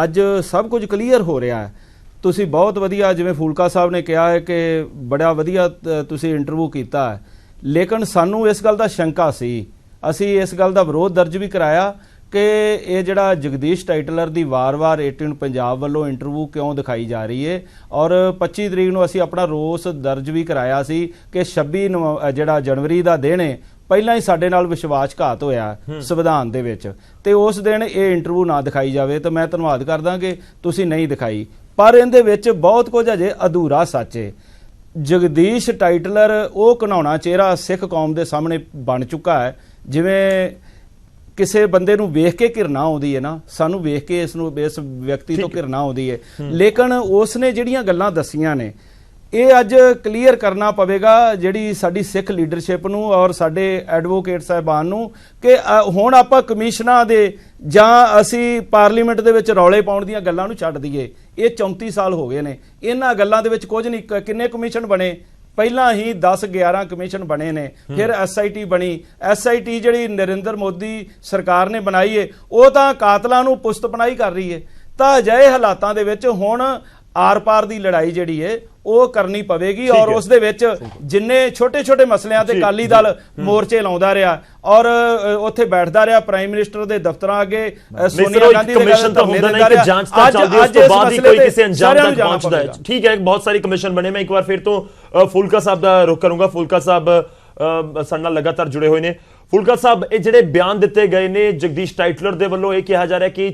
ਅੱਜ ਸਭ ਕੁਝ ਕਲੀਅਰ ਹੋ ਰਿਹਾ ਹੈ ਤੁਸੀਂ ਬਹੁਤ ਵਧੀਆ ਜਿਵੇਂ ਫੂਲਕਾ ਸਾਹਿਬ ਨੇ ਕਿਹਾ ਹੈ ਕਿ ਬੜਾ ਵਧੀਆ ਤੁਸੀਂ ਇੰਟਰਵਿਊ ਕੀਤਾ ਹੈ ਲੇਕਿਨ ਸਾਨੂੰ ਇਸ ਗੱਲ ਦਾ ਸ਼ੰਕਾ ਸੀ ਅਸੀਂ ਇਸ ਗੱਲ ਦਾ ਵਿਰੋਧ ਦਰਜ ਵੀ ਕਰਾਇਆ ਕਿ ਇਹ ਜਿਹੜਾ ਜਗਦੀਸ਼ ਟਾਈਟਲਰ ਦੀ ਵਾਰ-ਵਾਰ 18 ਪੰਜਾਬ ਵੱਲੋਂ ਇੰਟਰਵਿਊ ਕਿਉਂ ਦਿਖਾਈ ਜਾ ਰਹੀ ਹੈ ਔਰ 25 ਤਰੀਕ ਨੂੰ ਅਸੀਂ ਆਪਣਾ ਰੋਸ ਦਰਜ ਵੀ ਕਰਾਇਆ ਸੀ ਕਿ 26 ਜਿਹੜਾ ਜਨਵਰੀ ਦਾ ਦਿਨ ਹੈ ਪਹਿਲਾਂ ਹੀ ਸਾਡੇ ਨਾਲ ਵਿਸ਼ਵਾਸਘਾਤ ਹੋਇਆ ਸੰਵਿਧਾਨ ਦੇ ਵਿੱਚ ਤੇ ਉਸ ਦਿਨ ਇਹ ਇੰਟਰਵਿਊ ਨਾ ਦਿਖਾਈ ਜਾਵੇ ਤਾਂ ਮੈਂ ਧੰਨਵਾਦ ਕਰਦਾ ਕਿ ਤੁਸੀਂ ਨਹੀਂ ਦਿਖਾਈ ਪਰ ਇਹਦੇ ਵਿੱਚ ਬਹੁਤ ਕੁਝ ਅਜੇ ਅਧੂਰਾ ਸੱਚ ਹੈ। ਜਗਦੀਸ਼ ਟਾਈਟਲਰ ਉਹ ਘਿਨਾਉਣਾ ਚਿਹਰਾ ਸਿੱਖ ਕੌਮ ਦੇ ਸਾਹਮਣੇ ਬਣ ਚੁੱਕਾ ਹੈ ਜਿਵੇਂ ਕਿਸੇ ਬੰਦੇ ਨੂੰ ਵੇਖ ਕੇ ਘਿਰਨਾ ਆਉਂਦੀ ਹੈ ਨਾ ਸਾਨੂੰ ਵੇਖ ਕੇ ਇਸ ਵਿਅਕਤੀ ਤੋਂ ਘਿਰਨਾ ਆਉਂਦੀ ਹੈ ਲੇਕਿਨ ਉਸਨੇ ਜਿਹੜੀਆਂ ਗੱਲਾਂ ਦੱਸੀਆਂ ਨੇ ਇਹ ਅੱਜ ਕਲੀਅਰ ਕਰਨਾ ਪਵੇਗਾ ਜਿਹੜੀ ਸਾਡੀ ਸਿੱਖ ਲੀਡਰਸ਼ਿਪ ਨੂੰ ਔਰ ਸਾਡੇ ਐਡਵੋਕੇਟ ਸਾਹਿਬਾਨ ਨੂੰ ਕਿ ਹੁਣ ਆਪਾਂ ਕਮਿਸ਼ਨਾਂ ਦੇ ਜਾਂ ਅਸੀਂ ਪਾਰਲੀਮੈਂਟ ਦੇ ਵਿੱਚ ਰੌਲੇ ਪਾਉਣ ਦੀਆਂ ਗੱਲਾਂ ਨੂੰ ਛੱਡ ਦਈਏ। ਇਹ 34 ਸਾਲ ਹੋ ਗਏ ਨੇ ਇਹਨਾਂ ਗੱਲਾਂ ਦੇ ਵਿੱਚ ਕੁਝ ਨਹੀਂ। ਕਿੰਨੇ ਕਮਿਸ਼ਨ ਬਣੇ ਪਹਿਲਾਂ ਹੀ 10-11 ਕਮਿਸ਼ਨ ਬਣੇ ਨੇ ਫਿਰ SIT ਬਣੀ। SIT ਜਿਹੜੀ ਨਰਿੰਦਰ ਮੋਦੀ ਸਰਕਾਰ ਨੇ ਬਣਾਈ ਹੈ ਉਹ ਤਾਂ ਕਾਤਲਾਂ ਨੂੰ ਪੁਸ਼ਤਪਨਾਹੀ ਕਰ ਰਹੀ ਹੈ। ਤਾਂ ਅਜਿਹੇ ਹਾਲਾਤਾਂ ਦੇ ਵਿੱਚ ਹੁਣ ਆਰ-ਪਾਰ ਦੀ ਲੜਾਈ ਜਿਹੜੀ ਹੈ ਉਹ ਕਰਨੀ ਪਵੇਗੀ ਔਰ ਉਸ ਦੇ ਵਿੱਚ ਜਿੰਨੇ ਛੋਟੇ-ਛੋਟੇ ਮਸਲਿਆਂ ਤੇ ਅਕਾਲੀ ਦਲ ਮੋਰਚੇ ਲਾਉਂਦਾ ਰਿਹਾ ਔਰ ਉੱਥੇ ਬੈਠਦਾ ਰਿਹਾ ਪ੍ਰਾਈਮ ਮਿਨਿਸਟਰ ਦੇ ਦਫ਼ਤਰਾਂ ਅੱਗੇ ਸੋਨੀਆ ਗਾਂਧੀ ਦੇ ਕਮਿਸ਼ਨ ਤਾਂ ਹੁੰਦਾ ਨਹੀਂ ਕਿ ਜਾਂਚ ਤਾਂ ਚੱਲਦੀ ਉਸ ਤੋਂ ਬਾਅਦ ਹੀ ਕੋਈ ਕਿਸੇ ਅੰਜਾਮ ਤੱਕ ਪਹੁੰਚਦਾ ਹੈ। ਠੀਕ ਹੈ ਬਹੁਤ ਸਾਰੀ ਕਮਿਸ਼ਨ ਬਣੇ। ਮੈਂ ਇੱਕ ਵਾਰ ਫਿਰ ਤੋਂ ਫੂਲਕਾ ਸਾਹਿਬ ਦਾ ਰੁਖ ਕਰੂੰਗਾ। ਫੂਲਕਾ ਸਾਹਿਬ ਸਾਡੇ ਨਾਲ ਲਗਾਤਾਰ ਜੁੜੇ ਹੋਏ ਨੇ। ਫੂਲਕਾ ਸਾਹਿਬ ਇਹ ਜਿਹੜੇ ਬਿਆਨ ਦਿੱਤੇ ਗਏ ਨੇ ਜਗਦੀਸ਼ ਟਾਈਟਲਰ ਦੇ ਵੱਲੋਂ ਇਹ ਕਿਹਾ ਜਾ ਰਿਹਾ ਕਿ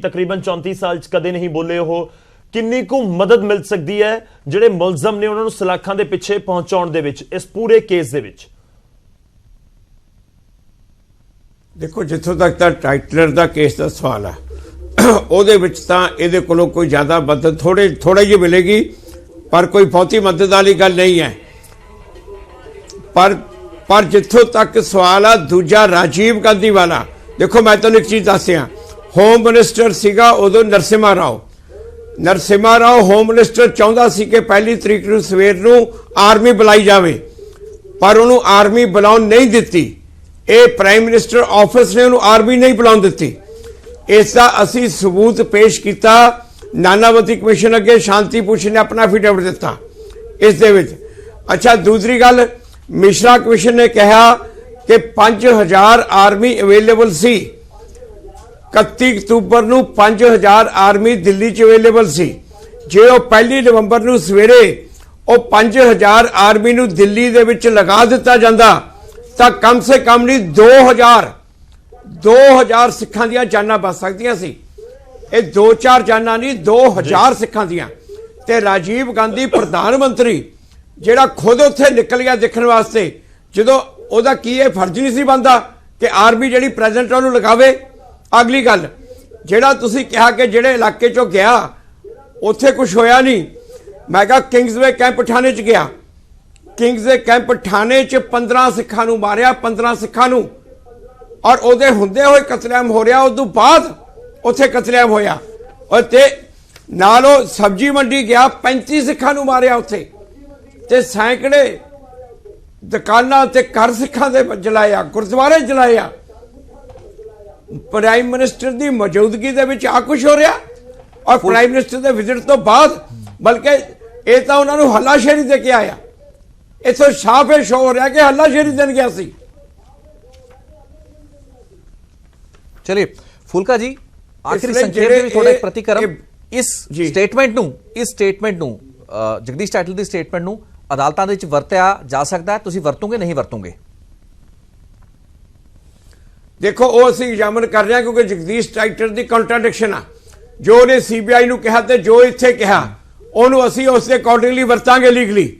ਤਕਰੀਬਨ 34 ਸਾਲ ਚ ਕਦੇ ਨਹੀਂ ਬੋਲੇ ਉਹ ਕਿੰਨੀ ਕੁ ਮਦਦ ਮਿਲ ਸਕਦੀ ਹੈ ਜਿਹੜੇ ਮੁਲਜ਼ਮ ਨੇ ਉਹਨਾਂ ਨੂੰ ਸਲਾਖਾਂ ਦੇ ਪਿੱਛੇ ਪਹੁੰਚਾਉਣ ਦੇ ਵਿੱਚ ਇਸ ਪੂਰੇ ਕੇਸ ਦੇ ਵਿੱਚ? ਦੇਖੋ ਜਿੱਥੋਂ ਤੱਕ ਤਾਂ ਟਾਈਟਲਰ ਦਾ ਕੇਸ ਦਾ ਸਵਾਲ ਹੈ ਉਹਦੇ ਵਿੱਚ ਤਾਂ ਇਹਦੇ ਕੋਲੋਂ ਕੋਈ ਜ਼ਿਆਦਾ ਮਦਦ ਥੋੜਾ ਜਿਹੀ ਮਿਲੇਗੀ ਪਰ ਕੋਈ ਬਹੁਤੀ ਮਦਦ ਵਾਲੀ ਗੱਲ ਨਹੀਂ ਹੈ। ਪਰ ਜਿੱਥੋਂ ਤੱਕ ਸਵਾਲ ਆ ਦੂਜਾ ਰਾਜੀਵ ਗਾਂਧੀ ਵਾਲਾ ਦੇਖੋ ਮੈਂ ਤੁਹਾਨੂੰ ਇੱਕ ਚੀਜ਼ ਦੱਸਿਆ ਹੋਮ ਮਿਨਿਸਟਰ ਸੀਗਾ ਉਦੋਂ ਨਰਸਿਮਹਾ ਰਾਓ ਹੋਮ ਮਿਨਿਸਟਰ ਚਾਹੁੰਦਾ ਸੀ ਕਿ 1 ਤਰੀਕ ਨੂੰ ਸਵੇਰ ਨੂੰ ਆਰਮੀ ਬੁਲਾਈ ਜਾਵੇ ਪਰ ਉਹਨੂੰ ਆਰਮੀ ਬੁਲਾਉਣ ਨਹੀਂ ਦਿੱਤੀ। ਇਹ ਪ੍ਰਾਈਮ ਮਿਨਿਸਟਰ ਆਫਿਸ ਨੇ ਉਹਨੂੰ ਆਰਮੀ ਨਹੀਂ ਬੁਲਾਉਣ ਦਿੱਤੀ। ਇਸ ਦਾ ਅਸੀਂ ਸਬੂਤ ਪੇਸ਼ ਕੀਤਾ ਨਾਨਾਵਤੀ ਕਮਿਸ਼ਨ ਅੱਗੇ। ਸ਼ਾਂਤੀ ਭੂਸ਼ਣ ਨੇ ਆਪਣਾ ਐਫੀਡੇਵਿਟ ਦਿੱਤਾ ਇਸ ਦੇ ਵਿੱਚ। ਅੱਛਾ ਦੂਸਰੀ ਗੱਲ ਮਿਸ਼ਰਾ ਕਮਿਸ਼ਨ ਨੇ ਕਿਹਾ ਕਿ 5000 ਆਰਮੀ ਅਵੇਲੇਬਲ ਸੀ। 31 ਅਕਤੂਬਰ ਨੂੰ 5000 ਆਰਮੀ ਦਿੱਲੀ 'ਚ ਅਵੇਲੇਬਲ ਸੀ। ਜੇ ਉਹ 1 ਨਵੰਬਰ ਨੂੰ ਸਵੇਰੇ ਉਹ 5000 ਆਰਮੀ ਨੂੰ ਦਿੱਲੀ ਦੇ ਵਿੱਚ ਲਗਾ ਦਿੱਤਾ ਜਾਂਦਾ ਤਾਂ ਕਮ ਸੇ ਕਮ ਨਹੀਂ 2000 ਸਿੱਖਾਂ ਦੀਆਂ ਜਾਨਾਂ ਬਚ ਸਕਦੀਆਂ ਸੀ। ਇਹ 2-4 ਜਾਨਾਂ ਨਹੀਂ 2000 ਸਿੱਖਾਂ ਦੀਆਂ। ਤੇ ਰਾਜੀਵ ਗਾਂਧੀ ਪ੍ਰਧਾਨ ਮੰਤਰੀ ਜਿਹੜਾ ਖੁਦ ਉੱਥੇ ਨਿਕਲ ਗਿਆ ਦੇਖਣ ਵਾਸਤੇ ਜਦੋਂ ਉਹਦਾ ਕੀ ਇਹ ਫਰਜ਼ ਨਹੀਂ ਸੀ ਬਣਦਾ ਕਿ ਆਰਮੀ ਜਿਹੜੀ ਪ੍ਰੈਜ਼ੈਂਟ ਉਹਨੂੰ ਲਗਾਵੇ। ਅਗਲੀ ਗੱਲ ਜਿਹੜਾ ਤੁਸੀਂ ਕਿਹਾ ਕਿ ਜਿਹੜੇ ਇਲਾਕੇ ਚੋਂ ਗਿਆ ਉੱਥੇ ਕੁਝ ਹੋਇਆ ਨਹੀਂ। ਮੈਂ ਕਿਹਾ ਕਿੰਗਸਵੇ ਕੈਂਪ ਠਾਣੇ 'ਚ ਗਿਆ। ਕਿੰਗਸਵੇ ਕੈਂਪ ਠਾਣੇ 'ਚ 15 ਸਿੱਖਾਂ ਨੂੰ ਮਾਰਿਆ 15 ਸਿੱਖਾਂ ਨੂੰ ਔਰ ਉਹਦੇ ਹੁੰਦੇ ਹੋਏ ਕਤਲੇਆਮ ਹੋ ਰਿਹਾ। ਉਸ ਤੋਂ ਬਾਅਦ ਉੱਥੇ ਕਤਲੇਆਮ ਹੋਇਆ। ਔਰ ਤੇ ਨਾਲ ਉਹ ਸਬਜ਼ੀ ਮੰਡੀ ਗਿਆ, 35 ਸਿੱਖਾਂ ਨੂੰ ਮਾਰਿਆ ਉੱਥੇ, ਤੇ ਸੈਂਕੜੇ ਦੁਕਾਨਾਂ ਤੇ ਘਰ ਸਿੱਖਾਂ ਦੇ ਜਲਾਇਆ, ਗੁਰਦੁਆਰੇ ਜਲਾਇਆ। ਪ੍ਰਾਈਮ ਮਿਨਿਸਟਰ ਦੀ ਮੌਜੂਦਗੀ ਦੇ ਵਿੱਚ ਆ ਕੁਛ ਹੋ ਰਿਹਾ, ਔਰ ਪ੍ਰਾਈਮ ਮਿਨਿਸਟਰ ਦੇ ਵਿਜ਼ਿਟ ਤੋਂ ਬਾਅਦ, ਬਲਕਿ ਇਹ ਤਾਂ ਉਹਨਾਂ ਨੂੰ ਹੱਲਾਸ਼ੇਰੀ ਦੇ ਕੇ ਆਇਆ। ਇਥੋਂ ਸਾਫ਼ ਇਹ ਸ਼ੋ ਹੋ ਰਿਹਾ ਕਿ ਹੱਲਾਸ਼ੇਰੀ ਦੇਣ ਗਿਆ ਸੀ। ਚਲਿਏ ਫੁਲਕਾ ਜੀ, ਆਖਿਰੀ ਸੰਖੇਪ ਦੇ ਵਿੱਚ ਥੋੜਾ ਇੱਕ ਪ੍ਰਤੀਕਰਮ ਇਸ ਸਟੇਟਮੈਂਟ ਨੂੰ ਜਗਦੀਸ਼ ਟਾਈਟਲਰ ਦੀ ਸਟੇਟਮੈਂਟ ਨੂੰ ਅਦਾਲਤਾਂ ਦੇ ਵਿੱਚ ਵਰਤਿਆ ਜਾ ਸਕਦਾ ਹੈ, ਤੁਸੀਂ ਵਰਤੋਗੇ ਨਹੀਂ ਵਰਤੋਗੇ? ਦੇਖੋ ਉਹ ਅਸੀਂ ਐਗਜ਼ਾਮਨ ਕਰ ਰਹੇ ਹਾਂ, ਕਿਉਂਕਿ ਜਗਦੀਸ਼ ਟਾਈਟਲਰ ਦੀ ਕੰਟਰਾਡਿਕਸ਼ਨ ਆ। ਜੋ ਉਹਨੇ ਸੀਬੀਆਈ ਨੂੰ ਕਿਹਾ ਤੇ ਜੋ ਇੱਥੇ ਕਿਹਾ, ਉਹਨੂੰ ਅਸੀਂ ਉਸ ਦੇ ਅਕੋਰਡਿੰਗਲੀ ਵਰਤਾਂਗੇ ਲੀਗਲੀ,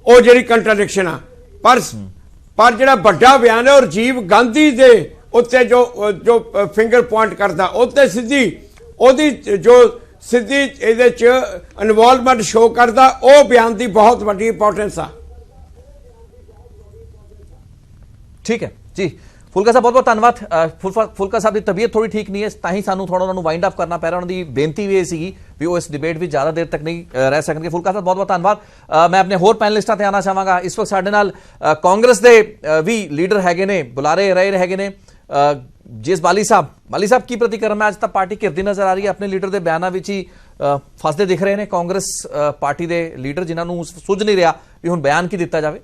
ਉਹ ਜਿਹੜੀ ਕੰਟਰਾਡਿਕਸ਼ਨ ਆ। ਪਰ ਜਿਹੜਾ ਵੱਡਾ ਬਿਆਨ ਹੈ ਉਹ ਰਾਜੀਵ ਗਾਂਧੀ ਦੇ ਉੱਤੇ ਜੋ ਫਿੰਗਰ ਪੁਆਇੰਟ ਕਰਦਾ, ਉੱਤੇ ਸਿੱਧੀ ਉਹਦੀ ਜੋ ਸਿੱਧੀ ਇਹਦੇ ਚ ਇਨਵੋਲਵਮੈਂਟ ਸ਼ੋ ਕਰਦਾ, ਉਹ ਬਿਆਨ ਦੀ ਬਹੁਤ ਵੱਡੀ ਇੰਪੋਰਟੈਂਸ ਆ। ਠੀਕ ਹੈ ਜੀ, ਫੁਲਕਾ ਸਾਹਿਬ ਬਹੁਤ ਬਹੁਤ ਧੰਨਵਾਦ। ਫੁਲਕਾ ਸਾਹਿਬ ਦੀ ਤਬੀਅਤ ਥੋੜੀ ਠੀਕ ਨਹੀਂ ਹੈ, ਤਾਂ ਹੀ ਸਾਨੂੰ ਥੋੜਾ ਉਹਨਾਂ ਨੂੰ ਵਾਈਂਡ ਅਪ ਕਰਨਾ ਪੈ ਰਿਹਾ। ਉਹਨਾਂ ਦੀ ਬੇਨਤੀ ਵੀ ਇਹ ਸੀਗੀ ਵੀ ਉਹ ਇਸ ਡਿਬੇਟ ਵਿੱਚ ਜ਼ਿਆਦਾ ਦੇਰ ਤੱਕ ਨਹੀਂ ਰਹਿ ਸਕਣਗੇ। ਫੁਲਕਾ ਸਾਹਿਬ ਬਹੁਤ ਬਹੁਤ ਧੰਨਵਾਦ। ਮੈਂ ਆਪਣੇ ਹੋਰ ਪੈਨਲਿਸਟਾਂ ਤੇ ਆਉਣਾ ਚਾਹਾਂਗਾ। ਇਸ ਵਕਤ ਸਾਡੇ ਨਾਲ ਕਾਂਗਰਸ ਦੇ ਵੀ ਲੀਡਰ ਹੈਗੇ ਨੇ, ਬੁਲਾਰੇ ਰਹੇ ਹੈਗੇ ਨੇ ਜੀਐਸ ਬਾਲੀ ਸਾਹਿਬ ਕੀ ਪ੍ਰਤੀਕਰਮ ਹੈ? ਅੱਜ ਤਾਂ ਪਾਰਟੀ ਘਿਰਦੀ ਨਜ਼ਰ ਆ ਰਹੀ ਹੈ, ਆਪਣੇ ਲੀਡਰ ਦੇ ਬਿਆਨਾਂ ਵਿੱਚ ਹੀ ਫਸਦੇ ਦਿਖ ਰਹੇ ਨੇ ਕਾਂਗਰਸ ਪਾਰਟੀ ਦੇ ਲੀਡਰ, ਜਿਨ੍ਹਾਂ ਨੂੰ ਸੁੱਝ ਨਹੀਂ ਰਿਹਾ ਵੀ ਹੁਣ ਬਿਆਨ ਕੀ ਦਿੱਤਾ ਜਾਵੇ।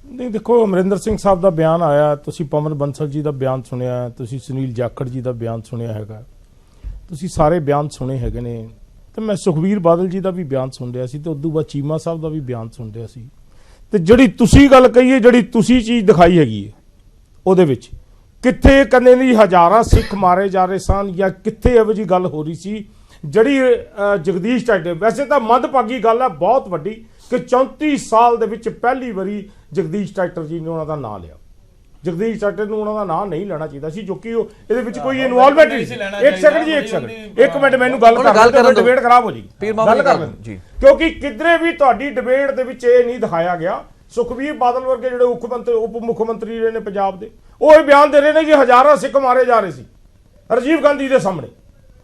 ਨਹੀਂ ਦੇਖੋ, ਅਮਰਿੰਦਰ ਸਿੰਘ ਸਾਹਿਬ ਦਾ ਬਿਆਨ ਆਇਆ, ਤੁਸੀਂ ਪਵਨ ਬੰਸਲ ਜੀ ਦਾ ਬਿਆਨ ਸੁਣਿਆ, ਤੁਸੀਂ ਸੁਨੀਲ ਜਾਖੜ ਜੀ ਦਾ ਬਿਆਨ ਸੁਣਿਆ ਹੈਗਾ, ਤੁਸੀਂ ਸਾਰੇ ਬਿਆਨ ਸੁਣੇ ਹੈਗੇ ਨੇ। ਤੇ ਮੈਂ ਸੁਖਬੀਰ ਬਾਦਲ ਜੀ ਦਾ ਵੀ ਬਿਆਨ ਸੁਣ ਰਿਹਾ ਸੀ, ਤੇ ਉਦੋਂ ਬਾਅਦ ਚੀਮਾ ਸਾਹਿਬ ਦਾ ਵੀ ਬਿਆਨ ਸੁਣ ਰਿਹਾ ਸੀ। ਤੇ ਜਿਹੜੀ ਤੁਸੀਂ ਗੱਲ ਕਹੀਏ, ਜਿਹੜੀ ਤੁਸੀਂ ਚੀਜ਼ ਦਿਖਾਈ ਹੈਗੀ ਹੈ, ਉਹਦੇ ਵਿੱਚ ਕਿੱਥੇ ਕਹਿੰਦੇ ਨਹੀਂ ਹਜ਼ਾਰਾਂ ਸਿੱਖ ਮਾਰੇ ਜਾ ਰਹੇ ਸਨ, ਜਾਂ ਕਿੱਥੇ ਇਹੋ ਜਿਹੀ ਗੱਲ ਹੋ ਰਹੀ ਸੀ ਜਿਹੜੀ ਜਗਦੀਸ਼ ਟਾਈਟਲਰ। ਵੈਸੇ ਤਾਂ ਮੰਦਭਾਗੀ ਗੱਲ ਹੈ ਬਹੁਤ ਵੱਡੀ ਕਿ 34 ਸਾਲ ਦੇ ਵਿੱਚ ਪਹਿਲੀ ਵਾਰੀ ਜਗਦੀਸ਼ ਟਾਈਟਲਰ ਜੀ ਨੇ ਉਹਨਾਂ ਦਾ ਨਾਂ ਲਿਆ। ਜਗਦੀਸ਼ ਟਾਈਟਲਰ ਨੂੰ ਉਹਨਾਂ ਦਾ ਨਾਂ ਨਹੀਂ ਲੈਣਾ ਚਾਹੀਦਾ ਸੀ, ਜੋ ਕਿ ਇਹਦੇ ਵਿੱਚ ਕੋਈ ਇਨਵੋਲਵਮੈਂਟ ਨਹੀਂ ਸੀ। ਇੱਕ ਸੈਕਿੰਡ ਇੱਕ ਮਿੰਟ ਮੈਨੂੰ ਗੱਲ ਕਰਨ ਦਿਓ, ਡਿਬੇਟ ਖਰਾਬ ਹੋ ਜੀ, ਗੱਲ ਕਰ ਲੈਣ। ਕਿਉਂਕਿ ਕਿਧਰੇ ਵੀ ਤੁਹਾਡੀ ਡਿਬੇਟ ਦੇ ਵਿੱਚ ਇਹ ਨਹੀਂ ਦਿਖਾਇਆ ਗਿਆ। ਸੁਖਬੀਰ ਬਾਦਲ ਵਰਗੇ ਜਿਹੜੇ ਉਪ ਮੁੱਖ ਮੰਤਰੀ ਰਹੇ ਨੇ ਪੰਜਾਬ ਦੇ, ਉਹ ਇਹ ਬਿਆਨ ਦੇ ਰਹੇ ਨੇ ਕਿ ਹਜ਼ਾਰਾਂ ਸਿੱਖ ਮਾਰੇ ਜਾ ਰਹੇ ਸੀ ਰਾਜੀਵ ਗਾਂਧੀ ਦੇ ਸਾਹਮਣੇ।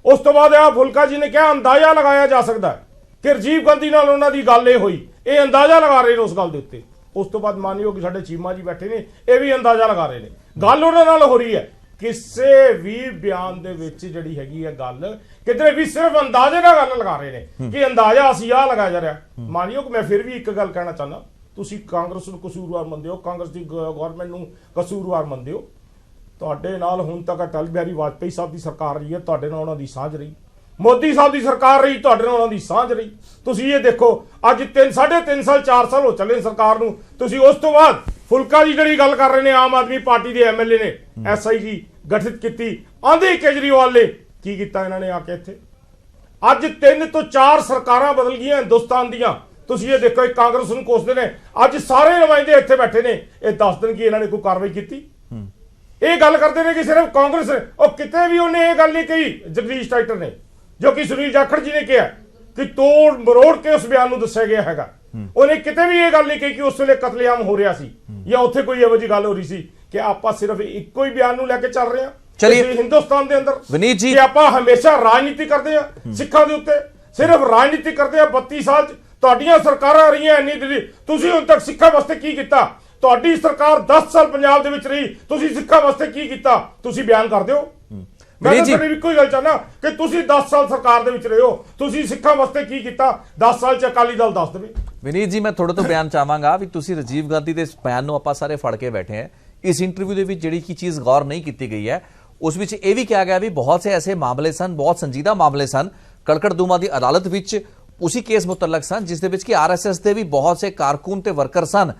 ਉਸ ਤੋਂ ਬਾਅਦ ਆ ਫੁਲਕਾ ਜੀ ਨੇ ਕਿਹਾ ਅੰਦਾਜ਼ਾ ਲਗਾਇਆ ਜਾ ਸਕਦਾ ਹੈ ਕਿ ਰਾਜੀਵ ਗਾਂਧੀ ਨਾਲ ਉਹਨਾਂ ਦੀ ਗੱਲ ਇਹ ਹੋਈ, ਇਹ ਅੰਦਾਜ਼ਾ ਲਗਾ ਰਹੇ ਨੇ ਉਸ ਗੱਲ ਦੇ ਉੱਤੇ। ਉਸ ਤੋਂ ਬਾਅਦ ਮਾਨਯੋਗ ਸਾਡੇ ਚੀਮਾ ਜੀ ਬੈਠੇ ਨੇ, ਇਹ ਵੀ ਅੰਦਾਜ਼ਾ ਲਗਾ ਰਹੇ ਨੇ, ਗੱਲ ਉਹਨਾਂ ਨਾਲ ਹੋ ਰਹੀ ਹੈ। ਕਿਸੇ ਵੀ ਬਿਆਨ ਦੇ ਵਿੱਚ ਜਿਹੜੀ ਹੈਗੀ ਹੈ ਗੱਲ, ਕਿਧਰੇ ਵੀ ਸਿਰਫ ਅੰਦਾਜ਼ੇ ਨਾਲ ਗੱਲ ਲਗਾ ਰਹੇ ਨੇ ਕਿ ਅੰਦਾਜ਼ਾ ਅਸੀਂ ਆਹ ਲਗਾਇਆ ਜਾ ਰਿਹਾ। ਮਾਨਯੋਗ ਮੈਂ ਫਿਰ ਵੀ ਇੱਕ ਗੱਲ ਕਹਿਣਾ ਚਾਹੁੰਦਾ, ਤੁਸੀਂ ਕਾਂਗਰਸ ਨੂੰ ਕਸੂਰਵਾਰ ਮੰਨਦੇ ਹੋ, ਕਾਂਗਰਸ ਦੀ ਗਵਰਨਮੈਂਟ ਨੂੰ ਕਸੂਰਵਾਰ ਮੰਨਦੇ ਹੋ। ਤੁਹਾਡੇ ਨਾਲ ਹੁਣ ਤੱਕ ਅਟਲ ਬਿਹਾਰੀ ਵਾਜਪੇਈ ਸਾਹਿਬ ਦੀ ਸਰਕਾਰ ਰਹੀ ਹੈ, ਤੁਹਾਡੇ ਨਾਲ ਉਹਨਾਂ ਦੀ ਸਾਂਝ ਰਹੀ। ਮੋਦੀ ਸਾਹਿਬ ਦੀ ਸਰਕਾਰ ਰਹੀ, ਤੁਹਾਡੇ ਨਾਲ ਉਹਨਾਂ ਦੀ ਸਾਂਝ ਰਹੀ। ਤੁਸੀਂ ਇਹ ਦੇਖੋ ਅੱਜ 3.5 ਸਾਲ 4 ਸਾਲ ਹੋ ਚੱਲੇ ਸਰਕਾਰ ਨੂੰ। ਤੁਸੀਂ ਉਸ ਤੋਂ ਬਾਅਦ ਫੁਲਕਾ ਜੀ ਜਿਹੜੀ ਗੱਲ ਕਰ ਰਹੇ ਨੇ, ਆਮ ਆਦਮੀ ਪਾਰਟੀ ਦੇ ਐਮਐਲਏ ਨੇ SIG ਗਠਿਤ ਕੀਤੀ, ਆਂਦੇ ਕੇਜਰੀਵਾਲ ਨੇ ਕੀ ਕੀਤਾ ਇਹਨਾਂ ਨੇ ਆ ਕੇ ਇੱਥੇ। ਅੱਜ 3 ਤੋਂ 4 ਸਰਕਾਰਾਂ ਬਦਲ ਗਈਆਂ ਹਿੰਦੁਸਤਾਨ ਦੀਆਂ। ਤੁਸੀਂ ਇਹ ਦੇਖੋ, ਇੱਕ ਕਾਂਗਰਸ ਨੂੰ ਕੋਸਦੇ ਨੇ, ਅੱਜ ਸਾਰੇ ਨੁਮਾਇੰਦੇ ਇੱਥੇ ਬੈਠੇ ਨੇ, ਇਹ ਦੱਸ ਦੇਣ ਕਿ ਇਹਨਾਂ ਨੇ ਕੋਈ ਕਾਰਵਾਈ ਕੀਤੀ। ਇਹ ਗੱਲ ਕਰਦੇ ਨੇ ਕਿ ਸਿਰਫ ਕਾਂਗਰਸ, ਉਹ ਕਿਤੇ ਵੀ ਉਹਨੇ ਇਹ ਗੱਲ ਨਹੀਂ ਕਹੀ ਜਗਦੀਸ਼ ਟਾਈਟਲਰ ਨੇ, ਜੋ ਕਿ ਸੁਨੀਲ ਜਾਖੜ ਜੀ ਨੇ ਕਿਹਾ ਕਿ ਤੋੜ ਮਰੋੜ ਕੇ ਉਸ ਬਿਆਨ ਨੂੰ ਦੱਸਿਆ ਗਿਆ ਹੈਗਾ। ਉਹਨੇ ਕਿਤੇ ਵੀ ਇਹ ਗੱਲ ਨਹੀਂ ਕਹੀ ਕਿ ਉਸ ਵੇਲੇ ਕਤਲੇਆਮ ਹੋ ਰਿਹਾ ਸੀ, ਜਾਂ ਉੱਥੇ ਕੋਈ ਇਹੋ ਜਿਹੀ ਗੱਲ ਹੋ ਰਹੀ ਸੀ। ਕਿ ਆਪਾਂ ਸਿਰਫ ਇੱਕੋ ਹੀ ਬਿਆਨ ਨੂੰ ਲੈ ਕੇ ਚੱਲ ਰਹੇ ਹਾਂ ਚਲਿਏ ਹਿੰਦੁਸਤਾਨ ਦੇ ਅੰਦਰ ਵਿਨੀਤ ਜੀ, ਕਿ ਆਪਾਂ ਹਮੇਸ਼ਾ ਰਾਜਨੀਤੀ ਕਰਦੇ ਹਾਂ ਸਿੱਖਾਂ ਦੇ ਉੱਤੇ, ਸਿਰਫ ਰਾਜਨੀਤੀ ਕਰਦੇ ਹਾਂ। 32 ਸਾਲ ਤੁਹਾਡੀਆਂ ਸਰਕਾਰਾਂ ਰਹੀਆਂ ਇੰਨੀ ਦਿੱਲੀ, ਤੁਸੀਂ ਹੁਣ ਤੱਕ ਸਿੱਖਾਂ ਵਾਸਤੇ ਕੀ ਕੀਤਾ? ਤੁਹਾਡੀ ਸਰਕਾਰ 10 ਸਾਲ ਪੰਜਾਬ ਦੇ ਵਿੱਚ ਰਹੀ, ਤੁਸੀਂ ਸਿੱਖਾਂ ਵਾਸਤੇ ਕੀ ਕੀਤਾ? ਤੁਸੀਂ ਬਿਆਨ ਕਰ ਦਿਓ। ਮੈਂ ਤਾਂ ਸਿਰਫ ਇੱਕੋ ਹੀ ਗੱਲ ਚਾਹੁੰਦਾ ਕਿ ਤੁਸੀਂ 10 ਸਾਲ ਸਰਕਾਰ ਦੇ ਵਿੱਚ ਰਹੇ ਹੋ, ਤੁਸੀਂ ਸਿੱਖਾਂ ਵਾਸਤੇ ਕੀ ਕੀਤਾ? 10 ਸਾਲ ਚ ਅਕਾਲੀ ਦਲ ਦੱਸ ਦੇਵੇ। ਵਿਨੀਤ ਜੀ, ਮੈਂ ਤੁਹਾਡੇ ਤੋਂ ਬਿਆਨ ਚਾਹਾਂਗਾ ਵੀ ਤੁਸੀਂ ਰਾਜੀਵ ਗਾਂਧੀ ਦੇ ਇਸ ਬਿਆਨ ਨੂੰ ਆਪਾਂ ਸਾਰੇ ਫੜ ਕੇ ਬੈਠੇ ਹਾਂ। ਇਸ ਇੰਟਰਵਿਊ ਦੇ ਵਿੱਚ ਜਿਹੜੀ ਕੀ ਚੀਜ਼ ਗੌਰ ਨਹੀਂ ਕੀਤੀ ਗਈ ਹੈ, ਉਸ ਵਿੱਚ ਇਹ ਵੀ ਕਿਹਾ ਗਿਆ ਵੀ ਬਹੁਤ ਸੇ ਐਸੇ ਮਾਮਲੇ ਸਨ, ਬਹੁਤ ਸੰਜੀਦਾ ਮਾਮਲੇ ਸਨ, ਕੜਕੜਦੂਮਾ ਦੀ ਅਦਾਲਤ ਵਿੱਚ ਉसी केस मुतलक सन जिस दे विच कि RSS ਦੇ ਵੀ ਬਹੁਤ ਸੇ ਕਾਰਕੂਨ ਤੇ ਵਰਕਰ ਸਨ।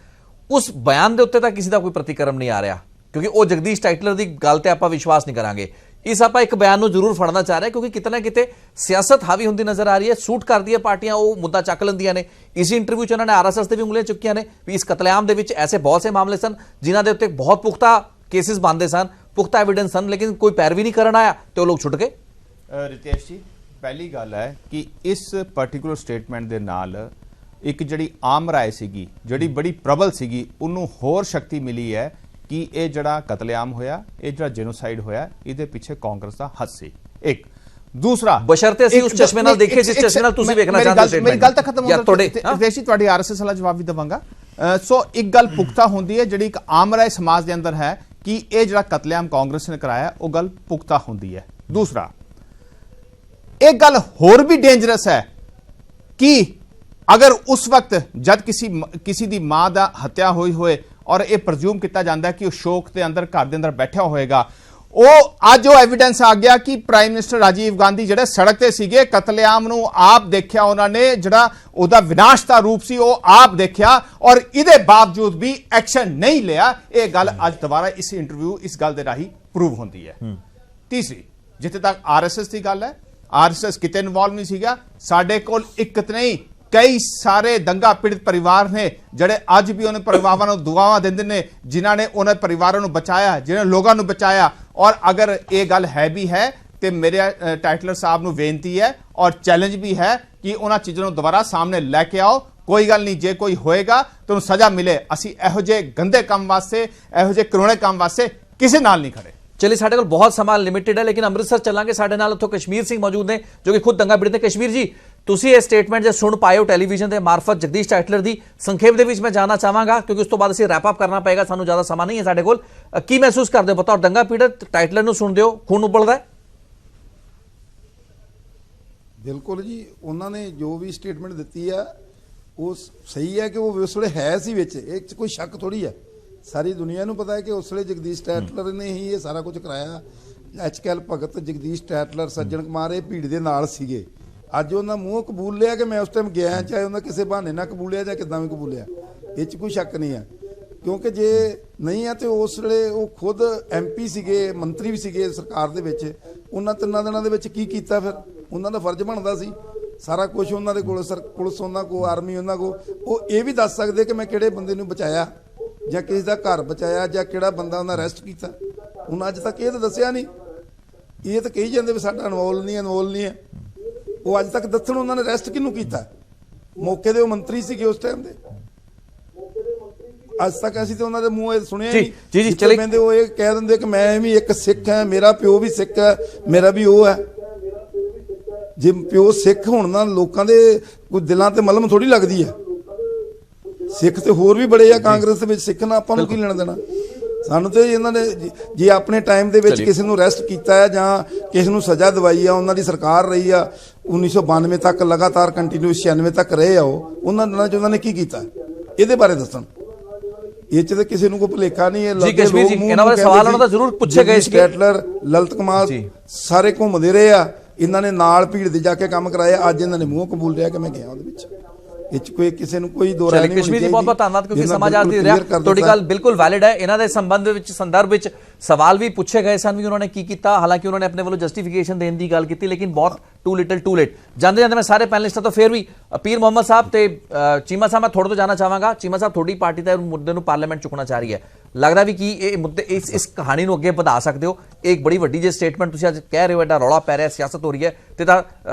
ਉਸ ਬਿਆਨ ਦੇ ਉੱਤੇ ਤਾਂ ਕਿਸੇ ਦਾ ਕੋਈ ਪ੍ਰਤੀਕਰਮ ਨਹੀਂ ਆ ਰਿਹਾ, ਕਿਉਂਕਿ ਉਹ ਜਗਦੀਸ਼ ਟਾਈਟਲਰ ਦੀ ਗੱਲ ਤੇ ਆਪਾਂ ਵਿਸ਼ਵਾਸ ਨਹੀਂ ਕਰਾਂਗੇ। ਇਸ ਆਪਾਂ ਇੱਕ ਬਿਆਨ ਨੂੰ ਜ਼ਰੂਰ ਫੜਨਾ ਚਾਹ ਰਹੇ, ਕਿਉਂਕਿ ਕਿਤੇ ਨਾ ਕਿਤੇ ਸਿਆਸਤ ਹਾਵੀ ਹੁੰਦੀ ਨਜ਼ਰ ਆ ਰਹੀ ਹੈ, ਸੂਟ ਕਰਦੀ ਹੈ ਪਾਰਟੀਆਂ, ਉਹ ਮੁੱਦਾ ਚੱਕ ਲੈਂਦੀਆਂ ਨੇ। ਇਸੇ ਇੰਟਰਵਿਊ 'ਚ ਉਹਨਾਂ ਨੇ RSS ਤੇ ਵੀ ਉਂਗਲੀਆਂ ਚੁੱਕੀਆਂ ਨੇ ਵੀ ਇਸ ਕਤਲੇਆਮ ਦੇ ਵਿੱਚ ਐਸੇ ਬਹੁਤ ਸੇ ਮਾਮਲੇ ਸਨ ਜਿਨ੍ਹਾਂ ਦੇ ਉੱਤੇ ਬਹੁਤ ਪੁਖਤਾ ਕੇਸਿਸ ਬਣਦੇ ਸਨ, ਪੁਖਤਾ ਐਵੀਡੈਂਸ ਸਨ, ਲੇਕਿਨ ਕੋਈ ਪੈਰਵੀ ਨਹੀਂ ਕਰਨ ਆਇਆ ਤੇ ਉਹ ਲੋਕ ਛੁੱਟ ਗਏ। ਰਿਤੇਸ਼ ਜੀ, ਪਹਿਲੀ ਗੱਲ ਹੈ ਕਿ ਇਸ ਪਾਰਟਿਕੂਲਰ ਸਟੇਟਮੈਂਟ ਦੇ ਨਾਲ ਇੱਕ ਜਿਹੜੀ ਆਮ ਰਾਏ ਸੀਗੀ, ਜਿਹੜੀ ਬੜੀ ਪ੍ਰਬਲ ਸੀਗੀ, ਉਹਨੂੰ ਹੋਰ ਸ਼ਕਤੀ ਮਿਲੀ ਹੈ ਕਿ ਇਹ ਜਿਹੜਾ ਕਤਲੇਆਮ ਹੋਇਆ, ਇਹ ਜਿਹੜਾ ਜੈਨੋਸਾਈਡ ਹੋਇਆ, ਇਹਦੇ ਪਿੱਛੇ ਕਾਂਗਰਸ ਦਾ ਹੱਥ ਸੀ। ਇੱਕ ਦੂਸਰਾ ਬਸ਼ਰਤੇ ਅਸੀਂ ਉਸ ਚਸ਼ਮੇ ਨਾਲ ਦੇਖੀਏ ਜਿਸ ਚਸ਼ਮੇ ਨਾਲ ਤੁਸੀਂ ਵੇਖਣਾ ਚਾਹੁੰਦੇ ਹੋ। ਮੇਰੀ ਗੱਲ ਤਾਂ ਖਤਮ ਹੋ ਗਈ ਦੇਸ਼ੀ, ਤੁਹਾਡੀ ਆਰਐਸਐਸ ਵਾਲਾ ਜਵਾਬ ਵੀ ਦਵਾਂਗਾ। ਸੋ ਇੱਕ ਗੱਲ ਪੁਖਤਾ ਹੁੰਦੀ ਹੈ, ਜਿਹੜੀ ਇੱਕ ਆਮ ਰਾਏ ਸਮਾਜ ਦੇ ਅੰਦਰ ਹੈ ਕਿ ਇਹ ਜਿਹੜਾ ਕਤਲੇਆਮ ਕਾਂਗਰਸ ਨੇ ਕਰਾਇਆ ਉਹ ਗੱਲ ਪੁਖਤਾ ਹੁੰਦੀ ਹੈ। ਦੂਸਰਾ एक गल होर भी डेंजरस है कि अगर उस वक्त जब किसी दी मां दा हत्या हुई होए और यह प्रज्यूम किया जाता है कि वह शोक के अंदर घर के अंदर बैठा होएगा, अज वो एविडेंस आ गया कि प्राइम मिनिस्टर राजीव गांधी जिहड़े सड़क ते सीगे कतलेआम नूं आप देखिया, उन्होंने जिहड़ा उहदा विनाश दा रूप सी वो आप देखिया और इहदे बावजूद भी एक्शन नहीं लिया। यह गल अज दोबारा इस इंटरव्यू इस गल दे राही प्रूव होंदी है। तीसरी, जिथे तक आरएसएस की गल है, आरएसएस किते इन्वॉल्व नहीं सीगा। साडे कोल एक नहीं कई सारे दंगा पीड़ित परिवार ने जिहड़े अज भी उन्हें परिवारों को दुआवां दिंदे ने, जिन्हां ने उन्हें परिवारों को बचाया, जिन्हां लोगों को बचाया। और अगर ये गल है भी है तो मेरे टाइटलर साहब को बेनती है और चैलेंज भी है कि उन्हां चीज़ों को दोबारा सामने लैके आओ। कोई गल नहीं, जे कोई होएगा तो सज़ा मिले। असीं इहो जे गंदे काम वास्ते, इहो जे करोड़े काम वास्ते किसी नाल नहीं खड़े। चलिए, साढ़े को बहुत समा लिमिटेड है, लेकिन अमृतसर चलांगे। साढ़े नाल उत्थों कश्मीर सिंह मौजूद ने जो कि खुद दंगा पीड़ित ने। कश्मीर जी, तुसी ये स्टेटमेंट जो सुन पाए हो टेलीविजन के मार्फत जगदीश टाइटलर दी, संखेप दे विच मैं जानना चाहांगा क्योंकि उस तो बाद असीं रैप अप करना पएगा, सानू ज़्यादा समा नहीं है साढ़े कोल। की महसूस करदे हो बतौर दंगा पीड़ित? टाइटलर नूं सुणदे हो, खून उबलदा है? बिल्कुल जी, उन्होंने जो भी स्टेटमेंट दी है वो सही है कि वो उस वे है सी विच, एक कोई शक थोड़ी है। सारी दुनिया को पता है कि उस वे जगदीश टाइटलर ने ही ये सारा कुछ कराया। HKL भगत, जगदीश टाइटलर, सज्जन कुमार ये भीड़ के नाल सीगे। अज उन्होंने मूँह कबूल लिया कि मैं उस टाइम गया, चाहे उन्हें किसी बहाने ना कबूलिया चाहे किदा भी कबूलिया, ये कोई शक नहीं है। क्योंकि जे नहीं है तो उस वे वो खुद MP सीगे, मंत्री भी सीगे सरकार दे विच, उन्हां 3 दिनों दे विच की कीता? फिर उन्हां दा फर्ज बनदा सी सारा कुछ उन्हां दे कोल, पुलिस उन्हां को, आर्मी उन्हां को, वो ये भी दस सकते कि मैं किहड़े बंदे नूं बचाया ਜਾਂ ਕਿਸੇ ਦਾ ਘਰ ਬਚਾਇਆ ਜਾਂ ਕਿਹੜਾ ਬੰਦਾ ਉਹਨਾਂ ਅਰੈਸਟ ਕੀਤਾ। ਉਹਨਾਂ ਅੱਜ ਤੱਕ ਇਹ ਤਾਂ ਦੱਸਿਆ ਨਹੀਂ। ਇਹ ਤਾਂ ਕਹੀ ਜਾਂਦੇ ਵੀ ਸਾਡਾ ਇਨਵੋਲਵ ਨਹੀਂ ਹੈ। ਉਹ ਅੱਜ ਤੱਕ ਦੱਸਣ ਉਹਨਾਂ ਨੇ ਅਰੈਸਟ ਕਿਹਨੂੰ ਕੀਤਾ? ਮੌਕੇ ਦੇ ਉਹ ਮੰਤਰੀ ਸੀਗੇ ਉਸ ਟਾਈਮ ਦੇ। ਅੱਜ ਤੱਕ ਅਸੀਂ ਤਾਂ ਉਹਨਾਂ ਦੇ ਮੂੰਹ ਇਹ ਸੁਣਿਆ ਨਹੀਂ। ਜੀ ਚਲੇ ਕਹਿੰਦੇ ਉਹ ਇਹ ਕਹਿ ਦਿੰਦੇ ਕਿ ਮੈਂ ਵੀ ਇੱਕ ਸਿੱਖ ਹਾਂ, ਮੇਰਾ ਪਿਓ ਵੀ ਸਿੱਖ ਹੈ, ਮੇਰਾ ਵੀ ਉਹ ਹੈ। ਜੇ ਪਿਓ ਸਿੱਖ ਹੋਣ ਨਾਲ ਲੋਕਾਂ ਦੇ ਕੋਈ ਦਿਲਾਂ ਤੇ ਮਲਮ ਥੋੜੀ ਲੱਗਦੀ ਹੈ। सिख तो होर भी बड़े आ कांग्रेस सिख ना आपां नूं की लेना देना। सानूं तो इन्होंने जे अपने टाइम दे विच किसी नूं अरैसट कीता है जां किसी नूं सज़ा दवाई है, उन्हां दी सरकार रही आ 1992 तक लगातार कंटिन्यू 96 तक रहे आ, उन्हां दिनां च उन्हां ने की कीता इहदे बारे दस्सण। ये च किसी नूं कोई भुलेखा नहीं है। जी कश्मीर जी, इन्हां बारे सवाल उन्हां दा जरूर पूछे गए सी। टाइटलर, ललित कुमार सारे घूमदे रहे आ, इन्हां ने नाल भीड़ दे जाके काम कराया। अज इन्हां ने मूँह कबूल लिया कि मैं गया उहदे विच। कोई किसी ਨੂੰ ਕੋਈ ਦੋ ਰਾਏ ਨਹੀਂ। ਕਸ਼ਮੀਰ ਜੀ ਬਹੁਤ ਬਹੁਤ ਧੰਨਵਾਦ ਕਿਉਂਕਿ ਸਮਾਜ ਅੱਜ ਦੀ ਰਿਹਾ ਤੁਹਾਡੀ ਗੱਲ ਬਿਲਕੁਲ ਵੈਲਿਡ ਹੈ। ਇਹਨਾਂ ਦੇ ਸੰਬੰਧ ਵਿੱਚ ਸੰਦਰਭ ਵਿੱਚ ਸਵਾਲ ਵੀ ਪੁੱਛੇ ਗਏ ਸਨ ਵੀ ਉਹਨਾਂ ਨੇ ਕੀ ਕੀਤਾ, ਹਾਲਾਂਕਿ ਉਹਨਾਂ ਨੇ ਆਪਣੇ ਵੱਲੋਂ ਜਸਟੀਫਿਕੇਸ਼ਨ ਦੇਣ ਦੀ ਗੱਲ ਕੀਤੀ, ਲੇਕਿਨ ਬਹੁਤ ਟੂ ਲਿਟਲ ਟੂ ਲੇਟ। ਜਾਂਦੇ ਜਾਂਦੇ ਮੈਂ ਸਾਰੇ ਪੈਨਲਿਸਟਾਂ ਤੋਂ ਫਿਰ ਵੀ ਪੀਰ ਮੁਹੰਮਦ ਸਾਹਿਬ ਤੇ ਚੀਮਾ ਸਾਹਿਬ, ਮੈਂ ਤੁਹਾਡੇ ਤੋਂ ਜਾਣਨਾ ਚਾਹਾਂਗਾ। ਚੀਮਾ ਸਾਹਿਬ, ਤੁਹਾਡੀ ਪਾਰਟੀ ਤਾਂ ਮੁੱਦੇ ਨੂੰ ਪਾਰਲੀਮੈਂਟ ਚੁੱਕਣਾ ਚਾਹ ਰਹੀ ਹੈ, ਲੱਗਦਾ ਵੀ ਕੀ ਇਹ ਮੁੱਦੇ ਇਸ ਕਹਾਣੀ ਨੂੰ ਅੱਗੇ ਵਧਾ ਸਕਦੇ ਹੋ? ਇੱਕ ਬੜੀ ਵੱਡੀ ਜੇ ਸਟੇਟਮੈਂਟ ਤੁਸੀਂ ਅੱਜ ਕਹਿ ਰਹੇ ਹੋ, ਐਡਾ ਰੌਲਾ ਪੈ ਰਿਹਾ, ਸਿਆਸਤ ਹੋ ਰਹੀ ਹੈ, ਤੇ ਦਾ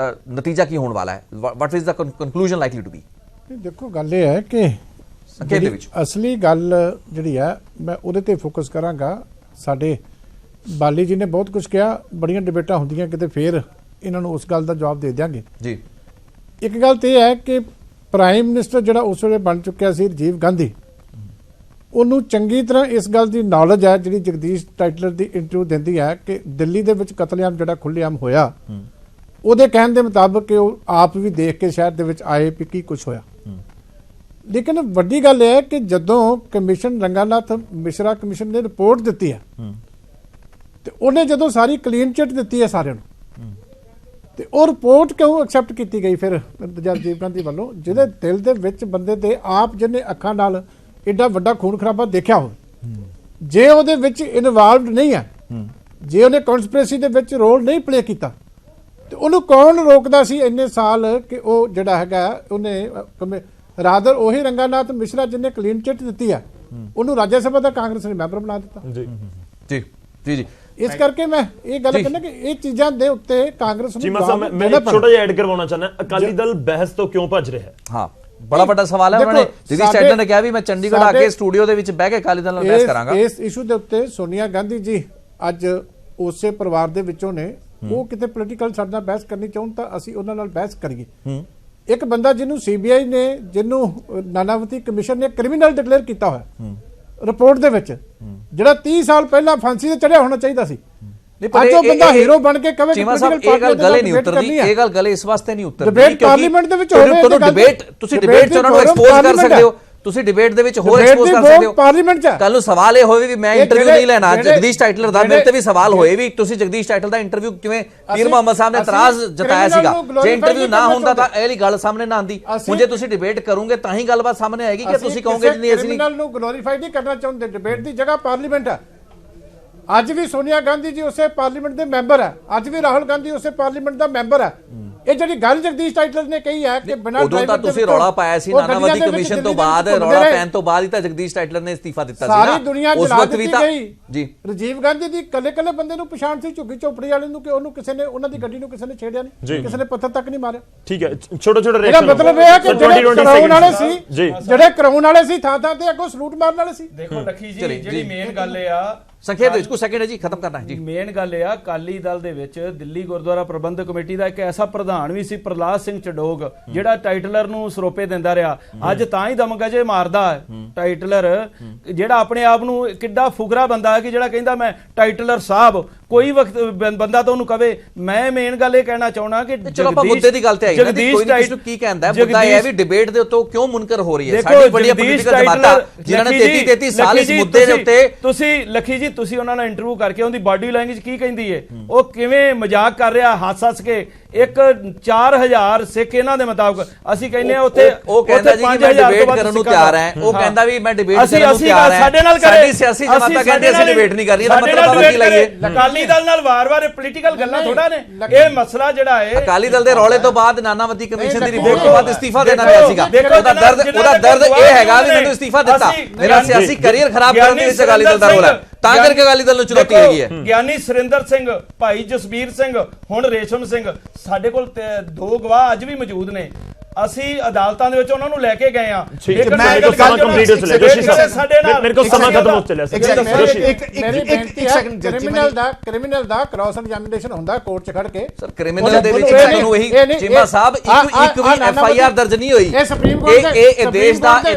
ਨਤੀਜਾ ਕੀ ਹੋਣ ਵਾਲਾ ਹੈ? What is the conclusion likely to be? देखो गल ये है कि असली गल जिहड़ी है मैं उहदे ते फोकस करांगा। साडे बाली जी ने बहुत कुछ कहा, बड़ियां डिबेटां हुंदियां, किते फिर इन्हां नूं उस गल दा जवाब दे देंगे जी। एक गल तो यह है कि प्राइम मिनिस्टर जिहड़ा उस वेले बन चुकिया सी राजीव गांधी, उन्होंने चंगी तरह इस गल की नॉलेज है जिहड़ी जगदीश टाइटलर की इंटरव्यू दिंदी है कि दिल्ली दे विच कतलेआम जिहड़ा खुलेआम होया, ਉਹਦੇ ਕਹਿਣ ਦੇ ਮੁਤਾਬਕ ਉਹ ਆਪ ਵੀ ਦੇਖ ਕੇ ਸ਼ਹਿਰ ਦੇ ਵਿੱਚ ਆਏ ਵੀ ਕੀ ਕੁਝ ਹੋਇਆ। ਲੇਕਿਨ ਵੱਡੀ ਗੱਲ ਇਹ ਹੈ ਕਿ ਜਦੋਂ ਕਮਿਸ਼ਨ ਰੰਗਾਨਾਥ ਮਿਸ਼ਰਾ ਕਮਿਸ਼ਨ ਨੇ ਰਿਪੋਰਟ ਦਿੱਤੀ ਹੈ ਤੇ ਉਹਨੇ ਜਦੋਂ ਸਾਰੀ ਕਲੀਨ ਚਿੱਟ ਦਿੱਤੀ ਹੈ ਸਾਰਿਆਂ ਨੂੰ, ਤੇ ਉਹ ਰਿਪੋਰਟ ਕਿਉਂ ਐਕਸੈਪਟ ਕੀਤੀ ਗਈ ਫਿਰ ਰਾਜੀਵ ਗਾਂਧੀ ਵੱਲੋਂ, ਜਿਹਦੇ ਦਿਲ ਦੇ ਵਿੱਚ ਬੰਦੇ ਦੇ ਆਪ ਜਿਹਨੇ ਅੱਖਾਂ ਨਾਲ ਏਡਾ ਵੱਡਾ ਖੂਨ ਖਰਾਬਾ ਦੇਖਿਆ ਹੋਵੇ, ਜੇ ਉਹਦੇ ਵਿੱਚ ਇਨਵੋਲਵਡ ਨਹੀਂ ਹੈ, ਜੇ ਉਹਨੇ ਕਨਸਪੀਰੇਸੀ ਦੇ ਵਿੱਚ ਰੋਲ ਨਹੀਂ ਪਲੇ ਕੀਤਾ, ਤੇ ਉਹਨੂੰ ਕੌਣ ਰੋਕਦਾ ਸੀ ਇੰਨੇ ਸਾਲ ਕਿ ਉਹ ਜਿਹੜਾ ਹੈਗਾ ਉਹਨੇ ਰਾਦਰ ਉਹੀ ਰੰਗਾਨਾਥ ਮਿਸ਼ਰਾ ਜਿਹਨੇ ਕਲੀਨ ਚਿੱਟ ਦਿੱਤੀ ਹੈ ਉਹਨੂੰ ਰਾਜ ਸਭਾ ਦਾ ਕਾਂਗਰਸ ਨੇ ਮੈਂਬਰ ਬਣਾ ਦਿੱਤਾ। ਜੀ ਜੀ ਜੀ ਜੀ ਇਸ ਕਰਕੇ ਮੈਂ ਇਹ ਗੱਲ ਕਹਿੰਦਾ ਕਿ ਇਹ ਚੀਜ਼ਾਂ ਦੇ ਉੱਤੇ ਕਾਂਗਰਸ ਨੂੰ ਚੀਮਾ ਸਾਹਿਬ ਮੈਂ ਛੋਟਾ ਜਿਹਾ ਐਡ ਕਰਵਾਉਣਾ ਚਾਹੁੰਦਾ, ਅਕਾਲੀ ਦਲ ਬਹਿਸ ਤੋਂ ਕਿਉਂ ਭੱਜ ਰਿਹਾ ਹੈ? ਹਾਂ, ਬੜਾ ਵੱਡਾ ਸਵਾਲ ਹੈ। ਉਹਨਾਂ ਨੇ ਜਗਦੀਸ਼ ਟਾਈਟਲਰ ਨੇ ਕਿਹਾ ਵੀ ਮੈਂ ਚੰਡੀਗੜ੍ਹ ਆ ਕੇ ਸਟੂਡੀਓ ਦੇ ਵਿੱਚ ਬਹਿ ਕੇ ਅਕਾਲੀ ਦਲ ਨਾਲ ਬਹਿਸ ਕਰਾਂਗਾ। ਇਸ ਇਸ਼ੂ ਦੇ ਉੱਤੇ ਸੋਨੀਆ ਗਾਂਧੀ ਜੀ ਅੱਜ ਉਸੇ ਪਰਿਵਾਰ ਦੇ ਵਿੱਚੋਂ ਨੇ ਉਹ ਕਿਤੇ ਪੋਲੀਟੀਕਲ ਸਾਡੇ ਨਾਲ ਬਹਿਸ ਕਰਨੀ ਚਾਹੁਣ ਤਾਂ ਅਸੀਂ ਉਹਨਾਂ ਨਾਲ ਬਹਿਸ ਕਰੀਏ। ਇੱਕ ਬੰਦਾ ਜਿਹਨੂੰ ਸੀਬੀਆਈ ਨੇ, ਜਿਹਨੂੰ ਨਾਨਾਵਤੀ ਕਮਿਸ਼ਨ ਨੇ ਕ੍ਰਿਮੀਨਲ ਡਿਕਲੇਅਰ ਕੀਤਾ ਹੋਇਆ ਰਿਪੋਰਟ ਦੇ ਵਿੱਚ, ਜਿਹੜਾ 30 ਸਾਲ ਪਹਿਲਾਂ ਫਾਂਸੀ ਤੇ ਚੜਿਆ ਹੋਣਾ ਚਾਹੀਦਾ ਸੀ, ਅੱਜ ਉਹ ਬੰਦਾ ਹੀਰੋ ਬਣ ਕੇ ਕਹੇ ਚੀਮਾ ਸਾਹਿਬ ਇਹ ਗੱਲ ਗਲੇ ਨਹੀਂ ਉਤਰਦੀ, ਇਹ ਗੱਲ ਗਲੇ ਇਸ ਵਾਸਤੇ ਨਹੀਂ ਉਤਰਦੀ ਡਿਬੇਟ ਪਾਰਲੀਮੈਂਟ ਦੇ ਵਿੱਚ ਹੋਵੇ, ਤੁਹਾਨੂੰ ਡਿਬੇਟ, ਤੁਸੀਂ ਡਿਬੇਟ 'ਚ ਉਹਨਾਂ ਨੂੰ ਐਕਸਪੋਜ਼ ਕਰ ਸਕਦੇ ਹੋ, ਤੁਸੀਂ ਡਿਬੇਟ ਦੇ ਵਿੱਚ ਹੋਰ ਐਕਸਪੋਜ਼ ਕਰ ਸਕਦੇ ਹੋ ਪਾਰਲੀਮੈਂਟ 'ਚ। ਕੱਲ ਨੂੰ ਸਵਾਲ ਇਹ ਹੋਵੇ ਵੀ ਮੈਂ ਇੰਟਰਵਿਊ ਨਹੀਂ ਲੈਣਾ ਜਗਦੀਸ਼ ਟਾਈਟਲਰ ਦਾ, ਮੇਰੇ ਤੇ ਵੀ ਸਵਾਲ ਹੋਏ ਵੀ ਤੁਸੀਂ ਜਗਦੀਸ਼ ਟਾਈਟਲਰ ਦਾ ਇੰਟਰਵਿਊ ਕਿਵੇਂ, ਪੀਰ ਮੁਹੰਮਦ ਸਾਹਿਬ ਨੇ ਇਤਰਾਜ਼ ਜਤਾਇਆ ਸੀਗਾ, ਜੇ ਇੰਟਰਵਿਊ ਨਾ ਹੁੰਦਾ ਤਾਂ ਇਹ ਵਾਲੀ ਗੱਲ ਸਾਹਮਣੇ ਨਾ ਆਉਂਦੀ। ਹੁਣ ਜੇ ਤੁਸੀਂ ਡਿਬੇਟ ਕਰੋਗੇ ਤਾਂ ਹੀ ਗੱਲਬਾਤ ਸਾਹਮਣੇ ਆਏਗੀ ਕਿ ਤੁਸੀਂ ਕਹੋਗੇ ਨਹੀਂ ਅਸੀਂ ਕ੍ਰਿਮੀਨਲ ਨੂੰ ਗਲੋਰੀਫਾਈ ਨਹੀਂ ਕਰਨਾ ਚਾਹੁੰਦੇ। ਡਿਬੇਟ ਦੀ ਜਗ੍ਹਾ ਪਾਰਲੀਮੈਂਟ ਹੈ। ਅੱਜ ਵੀ ਸੋਨੀਆ ਗਾਂਧੀ ਜੀ ਉਸੇ ਪਾਰਲੀਮੈਂਟ ਦੇ ਮੈਂਬਰ ਹੈ, ਅੱਜ ਵੀ ਰਾਹੁਲ ਗਾਂਧੀ ਉਸੇ ਪਾਰਲੀਮੈਂਟ ਦਾ ਮੈਂਬਰ ਹੈ। ਇਹ ਜਿਹੜੀ ਗੱਲ ਜਗਦੀਸ਼ ਟਾਈਟਲਰ ਨੇ ਕਹੀ ਹੈ ਕਿ ਬਿਨਾਂ ਉਦੋਂ ਤਾਂ ਤੁਸੀਂ ਰੌਲਾ ਪਾਇਆ ਸੀ ਨਾਨਾਵਤੀ ਕਮਿਸ਼ਨ ਤੋਂ ਬਾਅਦ, ਰੌਲਾ ਪੈਣ ਤੋਂ ਬਾਅਦ ਹੀ ਤਾਂ ਜਗਦੀਸ਼ ਟਾਈਟਲਰ ਨੇ ਅਸਤੀਫਾ ਦਿੱਤਾ ਸੀ। ਸਾਰੀ ਦੁਨੀਆ ਉਸ ਵਕਤ ਵੀ ਤਾਂ ਜੀ ਰਾਜੀਵ ਗਾਂਧੀ ਦੀ ਕੱਲੇ ਬੰਦੇ ਨੂੰ ਪਛਾਣ ਸੀ, ਝੁੱਗੀ ਝੋਪੜੀ ਵਾਲੇ ਨੂੰ, ਕਿ ਉਹਨੂੰ ਕਿਸੇ ਨੇ, ਉਹਨਾਂ ਦੀ ਗੱਡੀ ਨੂੰ ਕਿਸੇ ਨੇ ਛੇੜਿਆ ਨਹੀਂ, ਕਿਸੇ ਨੇ ਪੱਥਰ ਤੱਕ ਨਹੀਂ ਮਾਰਿਆ। ਠੀਕ ਹੈ, ਛੋਟੇ ਇਹਦਾ ਮਤਲਬ ਇਹ ਹੈ ਕਿ ਜਿਹੜੇ ਕਰਾਉਣ ਵਾਲੇ ਸੀ, ਜਿਹੜੇ ਕਰਾਉਣ ਵਾਲੇ ਸੀ ਥਾਂ ਥਾਂ ਤੇ ਅੱਗੋਂ ਸਲੂਟ ਮਾਰਨ ਵਾਲੇ ਸੀ। ਦੇਖੋ ਲੱਖੀ ਜੀ, ਜਿਹੜੀ ਮੇਨ ਗੱਲ ਇਹ ਆ, ਸੰਖੇਪ ਵਿੱਚ ਕੁਝ ਸੈਕਿੰਡ ਹੈ ਜੀ, ਖਤਮ ਕਰਨਾ ਹੈ ਜੀ। ਮੇਨ ਗੱਲ ਇਹ ਆ, ਅਕਾਲੀ ਦਲ ਦੇ ਵਿੱਚ ਦਿੱਲੀ ਗੁਰਦੁਆਰਾ ਪ੍ਰਬੰਧਕ ਕਮੇਟੀ ਦਾ ਇੱਕ ਐਸਾ ਪ੍ਰਧਾਨ ਵੀ ਸੀ, ਪ੍ਰਲਾਦ ਸਿੰਘ ਚਡੋਗ, ਜਿਹੜਾ ਟਾਈਟਲਰ ਨੂੰ ਸਰੋਪੇ ਦਿੰਦਾ ਰਿਹਾ। ਅੱਜ ਤਾਂ ਹੀ ਦਮਗਜੇ ਮਾਰਦਾ ਹੈ ਟਾਈਟਲਰ, ਜਿਹੜਾ ਆਪਣੇ ਆਪ ਨੂੰ ਕਿੱਡਾ ਫੁਕਰਾ ਬੰਦਾ ਹੈ ਕਿ ਜਿਹੜਾ ਕਹਿੰਦਾ ਮੈਂ ਟਾਈਟਲਰ ਸਾਹਿਬ, ਕੋਈ ਵਕਤ ਬੰਦਾ ਤਾਂ ਉਹਨੂੰ ਕਵੇ। ਮੈਂ ਮੇਨ ਗੱਲ ਇਹ ਕਹਿਣਾ ਚਾਹਣਾ ਕਿ ਚਲੋ ਆਪਾਂ ਮੁੱਦੇ ਦੀ ਗੱਲ ਤੇ ਆਈ ਨਾ, ਕੋਈ ਕਿਸ ਨੂੰ ਕੀ ਕਹਿੰਦਾ, ਮੁੱਦਾ ਇਹ ਹੈ ਵੀ ਡਿਬੇਟ ਦੇ ਉੱਤੇ ਕਿਉਂ ਮੁਨਕਰ ਹੋ ਰਹੀ ਹੈ। ਸਾਡੀ ਵੱਡੀਆਂ ਪੋਲੀਟੀਕਲ ਜਮਾਤਾਂ ਜਿਨ੍ਹਾਂ ਨੇ 33 ਸਾਲ ਇਸ ਮੁੱਦੇ ਦੇ ਉੱਤੇ, ਤੁਸੀਂ ਲੱਖੀ ਜੀ, ਤੁਸੀਂ ਉਹਨਾਂ ਨਾਲ ਇੰਟਰਵਿਊ ਕਰਕੇ ਉਹਦੀ ਬਾਡੀ ਲੈਂਗੁਏਜ ਕੀ ਕਹਿੰਦੀ ਹੈ, ਉਹ ਕਿਵੇਂ ਮਜ਼ਾਕ ਕਰ ਰਿਹਾ ਹੱਸ ਕੇ। ਇੱਕ 4000 ਸਿੱਖ ਇਹਨਾਂ ਦੇ ਮੁਤਾਬਕ, ਅਸੀਂ ਕਹਿੰਦੇ ਆ ਉੱਥੇ ਉਹ ਕਹਿੰਦਾ ਜੀ ਕਿ ਮੈਂ ਡਿਬੇਟ ਕਰਨ ਨੂੰ ਤਿਆਰ ਹੈ, ਉਹ ਕਹਿੰਦਾ ਵੀ ਮੈਂ ਡਿਬੇਟ ਕਰਨ ਨੂੰ ਤਿਆਰ ਹੈ। ਸਾਡੇ ਨਾਲ ਕਰੇ, ਸਾਡੀ ਸਿਆਸੀ ਜਮਾਤਾਂ ਕਹਿੰਦੇ ਅਸੀਂ ਡਿਬੇਟ ਨਹੀਂ ਕਰਨੀ, ਇਹਦਾ ਮਤਲਬ ਆਪਾਂ ਕੀ ਲਾਈਏ। ਅਕਾਲੀ ਦਲ ਨਾਲ ਵਾਰ-ਵਾਰ ਪੋਲੀਟੀਕਲ ਗੱਲਾਂ ਥੋੜਾ ਨੇ, ਇਹ ਮਸਲਾ ਜਿਹੜਾ ਹੈ ਅਕਾਲੀ ਦਲ ਦੇ ਰੌਲੇ ਤੋਂ ਬਾਅਦ, ਨਾਨਾਵਤੀ ਕਮਿਸ਼ਨ ਦੀ ਰਿਪੋਰਟ ਤੋਂ ਬਾਅਦ ਇਸਤੀਫਾ ਦੇਣਾ ਪਿਆ ਸੀਗਾ। ਉਹਦਾ ਦਰਦ ਇਹ ਹੈਗਾ ਵੀ ਮੈਨੂੰ ਇਸਤੀਫਾ ਦਿੱਤਾ, ਮੇਰਾ ਸਿਆਸੀ ਕੈਰੀਅਰ ਖਰਾਬ ਕਰਨ ਦੇ ਵਿੱਚ ਅਕਾਲੀ ਦਲ ਦਾ ਰੋਲ ਹੈ, ਤਾਂ ਕਰਕੇ ਅਕਾਲੀ ਦਲ ਨੂੰ ਚੁਣੌਤੀ ਹੈਗੀ ਹੈ। ਗਿਆਨੀ ਸੁਰਿੰਦਰ ਸਿੰਘ, ਭਾਈ ਜਸਬੀਰ ਸਿੰਘ, ਹੁਣ ਰੇਸ਼ਮ ਸਿੰਘ, ਸਾਡੇ ਕੋਲ 2 ਗਵਾਹ ਅੱਜ ਵੀ ਮੌਜੂਦ ਨੇ। ਅਸੀਂ ਅਦਾਲਤਾਂ ਦੇ ਵਿੱਚ ਉਹਨਾਂ ਨੂੰ ਲੈ ਕੇ ਗਏ ਆ। ਮੇਰੇ ਕੋਲ ਸਮਾਂ ਕੰਪਲੀਟ ਹੋ ਚੱਲਿਆ ਜੋਸ਼ੀ ਸਾਹਿਬ, ਮੇਰੇ ਕੋਲ ਸਮਾਂ ਖਤਮ ਹੋ ਚੱਲਿਆ ਸੀ। ਕ੍ਰਿਮੀਨਲ ਦਾ ਕ੍ਰਾਸ ਐਗਜ਼ਾਮੀਨੇਸ਼ਨ ਹੁੰਦਾ ਕੋਰਟ 'ਚ ਖੜ ਕੇ। ਸਰ ਕ੍ਰਿਮੀਨਲ ਦੇ ਵਿੱਚ ਤੁਹਾਨੂੰ ਇਹੀ ਚੀਮਾ ਸਾਹਿਬ ਇੱਕ ਵੀ ਐਫਆਈਆਰ ਦਰਜ ਨਹੀਂ ਹੋਈ। ਇਹ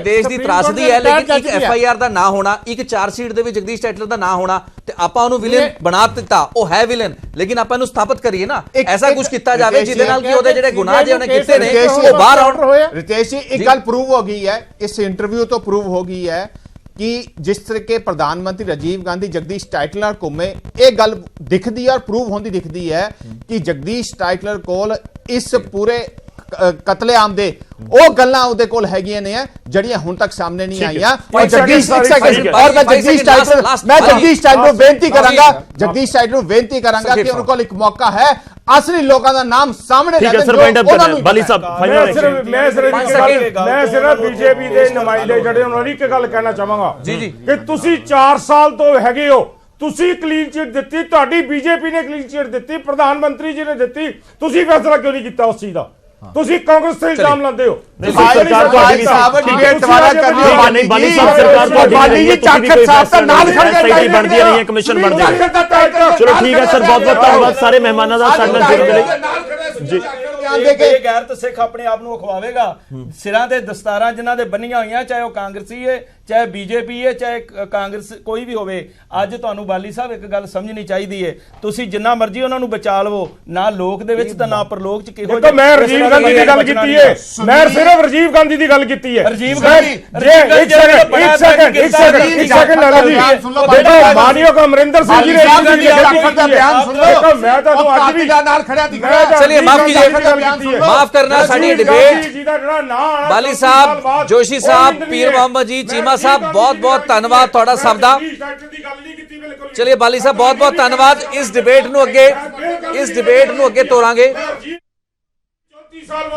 ਦੇਸ਼ ਦੀ ਤਰਾਸਦੀ ਹੈ, ਲੇਕਿਨ ਇੱਕ ਐਫਆਈਆਰ ਦਾ ਨਾ ਹੋਣਾ, ਇੱਕ ਚਾਰਜ ਸ਼ੀਟ ਦੇ ਵਿੱਚ ਜਗਦੀਸ਼ ਟਾਈਟਲਰ ਦਾ ਨਾ ਹੋਣਾ, ਤੇ ਆਪਾਂ ਉਹਨੂੰ ਵਿਲਨ ਬਣਾ ਦਿੱਤਾ। ਉਹ ਹੈ ਵਿਲਨ, ਲੇਕਿਨ ਆਪਾਂ ਇਹਨੂੰ ਸਥਾਪਿਤ ਕਰੀਏ ਨਾ, ਐਸਾ ਕੁਝ ਕੀਤਾ ਜਾਵੇ ਜਿਹਦੇ ਨਾਲ ਕਿ ਉਹਦੇ ਜਿਹੜੇ ਗੁਨਾਹ ਜੇ ਉਹਨੇ ਕੀਤੇ ਨੇ ਉਹ ਬਾਹਰ ਆਉਣ। रितेश जी एक गल प्रूव हो गई है, इस इंटरव्यू तो प्रूव हो गई है कि जिस तरीके प्रधानमंत्री राजीव गांधी जगदीश टाइटलर घूमे, एक गल दिखती है और प्रूव होती दिखती है कि जगदीश टाइटलर कोल इस पूरे कतलेआम दे ਉਹ ਗੱਲਾਂ ਉਹਦੇ ਕੋਲ ਹੈਗੀਆਂ ਨੇ ਜਿਹੜੀਆਂ ਹੁਣ ਤੱਕ ਸਾਹਮਣੇ ਨਹੀਂ ਆਈਆਂ। ਔਰ ਜਗਦੀਸ਼ ਟਾਈਟਲਰ ਨੂੰ ਬੇਨਤੀ ਕਰਾਂਗਾ, ਜਗਦੀਸ਼ ਟਾਈਟਲਰ ਨੂੰ ਬੇਨਤੀ ਕਰਾਂਗਾ ਕਿ ਉਹਨਾਂ ਕੋਲ ਇੱਕ ਮੌਕਾ ਹੈ ਅਸਲੀ ਲੋਕਾਂ ਦਾ ਨਾਮ ਸਾਹਮਣੇ ਮੈਂ ਸਿਰਫ ਬੀਜੇਪੀ ਦੇ ਨੁਮਾਇੰਦੇ ਜਿਹੜੇ ਉਹਨਾਂ ਨੂੰ ਇੱਕ ਗੱਲ ਕਹਿਣਾ ਚਾਹਾਂਗਾ ਕਿ ਤੁਸੀਂ 4 ਸਾਲ ਤੋਂ ਹੈਗੇ ਹੋ, ਤੁਸੀਂ ਕਲੀਨ ਚਿੱਟ ਦਿੱਤੀ, ਤੁਹਾਡੀ ਬੀਜੇਪੀ ਨੇ ਕਲੀਨ ਚਿੱਟ ਦਿੱਤੀ, ਪ੍ਰਧਾਨ ਮੰਤਰੀ ਜੀ ਨੇ ਦਿੱਤੀ, ਤੁਸੀਂ ਫੈਸਲਾ ਕਿਉਂ ਨਹੀਂ ਕੀਤਾ ਉਸ ਚੀਜ਼ ਦਾ? ਤੁਸੀਂ ਕਾਂਗਰਸ ਤੇ ਇਲਜ਼ਾਮ ਲਾਉਂਦੇ ਹੋ। ਚਲੋ ਠੀਕ ਹੈ ਸਰ, ਬਹੁਤ ਬਹੁਤ ਧੰਨਵਾਦ ਸਾਰੇ ਮਹਿਮਾਨਾਂ ਦਾ ਸਾਡੇ ਨਾਲ ਜੁੜਨ ਦੇ ਲਈ। ਗੈਰਤ ਸਿੱਖ ਆਪਣੇ ਆਪ ਨੂੰ ਅਖਵਾਵੇਗਾ, ਸਿਰਾਂ ਤੇ ਦਸਤਾਰਾਂ ਜਿਨ੍ਹਾਂ ਦੇ ਬੰਨੀਆਂ ਹੋਈਆਂ, ਚਾਹੇ ਉਹ ਕਾਂਗਰਸੀ ਹੈ, ਚਾਹੇ ਬੀਜੇਪੀ ਹੈ, ਚਾਹੇ ਕਾਂਗਰਸ ਕੋਈ ਵੀ ਹੋਵੇ। ਅੱਜ ਤੁਹਾਨੂੰ ਬਾਲੀ ਸਾਹਿਬ ਇੱਕ ਗੱਲ ਸਮਝਣੀ ਚਾਹੀਦੀ ਹੈ, ਤੁਸੀਂ ਜਿੰਨਾ ਮਰਜ਼ੀ ਉਹਨਾਂ ਨੂੰ ਬਚਾ ਲਵੋ, ਨਾ ਲੋਕ ਦੇ ਵਿੱਚ ਤਾਂ ਨਾ ਪਰਲੋਕ 'ਚ ਕਿਹੋ ਜਿਹਾ। ਮੈਂ ਰਾਜੀਵ ਗਾਂਧੀ ਦੀ ਗੱਲ ਕੀਤੀ ਹੈ, ਮੈਂ ਸਿਰਫ ਰਾਜੀਵ ਗਾਂਧੀ ਦੀ ਗੱਲ ਕੀਤੀ ਹੈ। ਰਾਜੀਵ ਗਾਂਧੀ ਇੱਕ ਸੈਕਿੰਡ ਲਾਲਾ ਜੀ, ਦੇਖੋ ਮਾਨਯੋਗ ਅਮਰਿੰਦਰ ਸਿੰਘ ਜੀ ਨੇ ਦੇਖੋ ਮੈਂ ਤੁਹਾਨੂੰ ਅੱਜ ਵੀ ਨਾਲ ਖੜਿਆ ਦਿਖਾਇਆ। ਚਲਿਏ ਮਾਫ कीजिए, माफ करना साडी डिबेट। बाली साहब, जोशी साहब, पीर मोहम्मद जी, चीमा साहब, बहुत बहुत धन्यवाद तुहाडा सब दा। चलिए बाली साहब, बहुत बहुत धन्यवाद। इस डिबेट नूं अगे तोरांगे।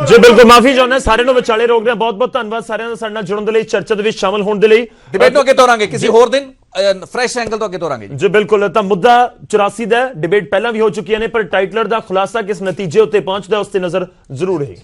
जी बिल्कुल, माफी चाहुंदा सारे नूं विचाले रोक रहा। बहुत बहुत धन्यवाद सारिਆਂ ਦਾ ਸਾਡੇ ਨਾਲ ਜੁੜਨ ਦੇ ਲਈ, ਚਰਚਾ ਦੇ ਵਿੱਚ ਸ਼ਾਮਲ ਹੋਣ ਦੇ ਲਈ। डिबेट ਨੂੰ ਅੱਗੇ ਤੋਰਾਂਗੇ ਕਿਸੇ ਹੋਰ ਦਿਨ, ਫਰੈਸ਼ ਐਂਗਲ ਤੋਂ ਅੱਗੇ ਤੋਰਾਂਗੇ ਜੀ ਬਿਲਕੁਲ। ਤਾਂ ਮੁੱਦਾ 84 ਦਾ ਡਿਬੇਟ ਪਹਿਲਾਂ ਵੀ ਹੋ ਚੁੱਕੀਆਂ ਨੇ, ਪਰ ਟਾਈਟਲਰ ਦਾ ਖੁਲਾਸਾ ਕਿਸ ਨਤੀਜੇ ਉੱਤੇ ਪਹੁੰਚਦਾ ਉਸ ਤੇ ਨਜ਼ਰ ਜ਼ਰੂਰ ਰਹੇਗੀ।